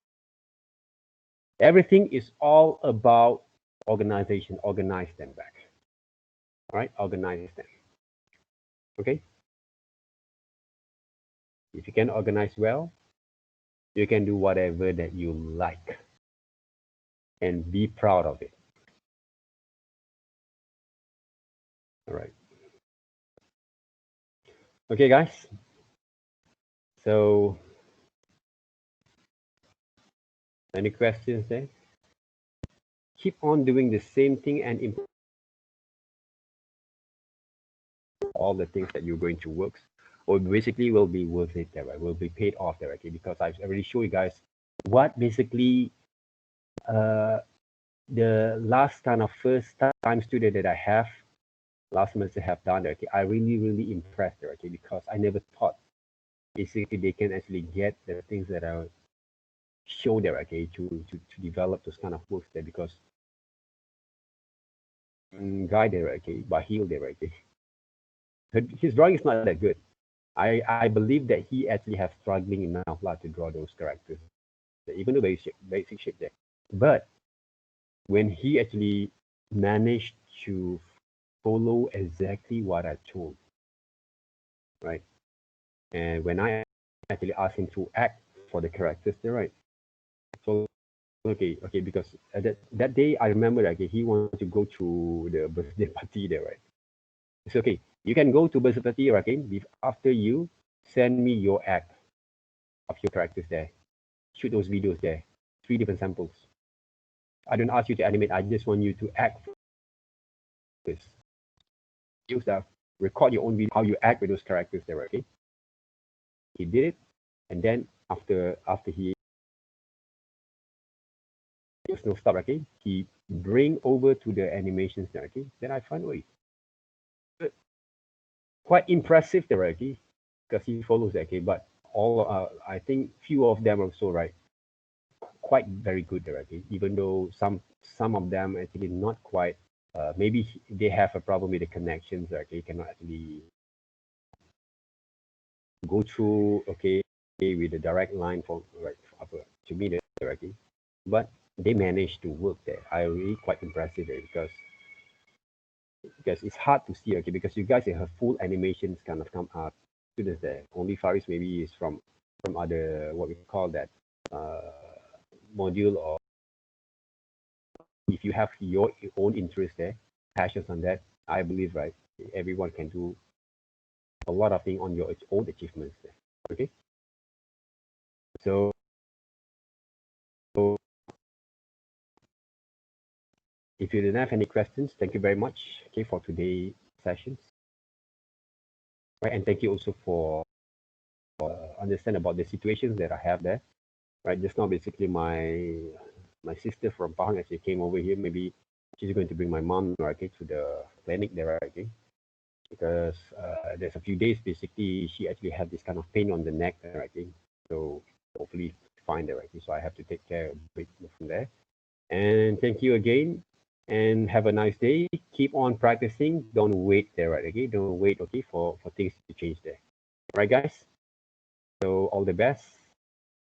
Speaker 1: Everything is all about organization. Organize them back. All right, organize them. Okay. If you can organize well, you can do whatever that you like and be proud of it. All right. Okay, guys. So, any questions there? Keep on doing the same thing and improve all the things that you're going to work, or basically will be worth it there, right? Will be paid off there, okay? Because I've already showed you guys what basically the last kind of first time student that I have last semester have done, okay? I really impressed there, okay? Because I never thought basically they can actually get the things that I show there, okay, to develop those kind of works there, because guy there, okay, Bahil there, okay, his drawing is not that good. I believe that he actually has struggling enough like, to draw those characters, even the basic shape there. But when he actually managed to follow exactly what I told, right? And when I actually asked him to act for the characters there, right? So okay, because that day I remember, okay, he wanted to go to the birthday party there, right? It's okay. You can go to birthday party, right? Okay, after you send me your act of your characters there. Shoot those videos there. 3 different samples. I don't ask you to animate. I just want you to act this. Use that. Record your own video how you act with those characters there. Okay. He did it, and then after he there's no stop. Okay. He bring over to the animations there. Okay. Then I find way quite impressive there. Okay, because he follows that. Okay, but all I think few of them also right quite very good there. Okay, even though some of them actually not quite. Maybe they have a problem with the connections. Okay, cannot actually go through. Okay, with the direct line from right to me there. Okay, but they managed to work there. I really quite impressive there because it's hard to see. Okay, because you guys have full animations kind of come out students there. Only Faris maybe is from other what we call that module, or if you have your own interest there, passions on that, I believe right, everyone can do a lot of things on your own achievements there. Okay, so if you don't have any questions, thank you very much. Okay, for today's sessions, right, and thank you also for understand about the situations that I have there. Right, just now basically my my sister from Pahang actually came over here. Maybe she's going to bring my mom, right, okay, to the clinic there, right, okay, because there's a few days basically she actually had this kind of pain on the neck, right, okay, so hopefully fine there, right, okay, so I have to take care of it from there. And thank you again, and have a nice day. Keep on practicing. Don't wait there, right, okay, don't wait, okay, for things to change there. All right, guys, so all the best.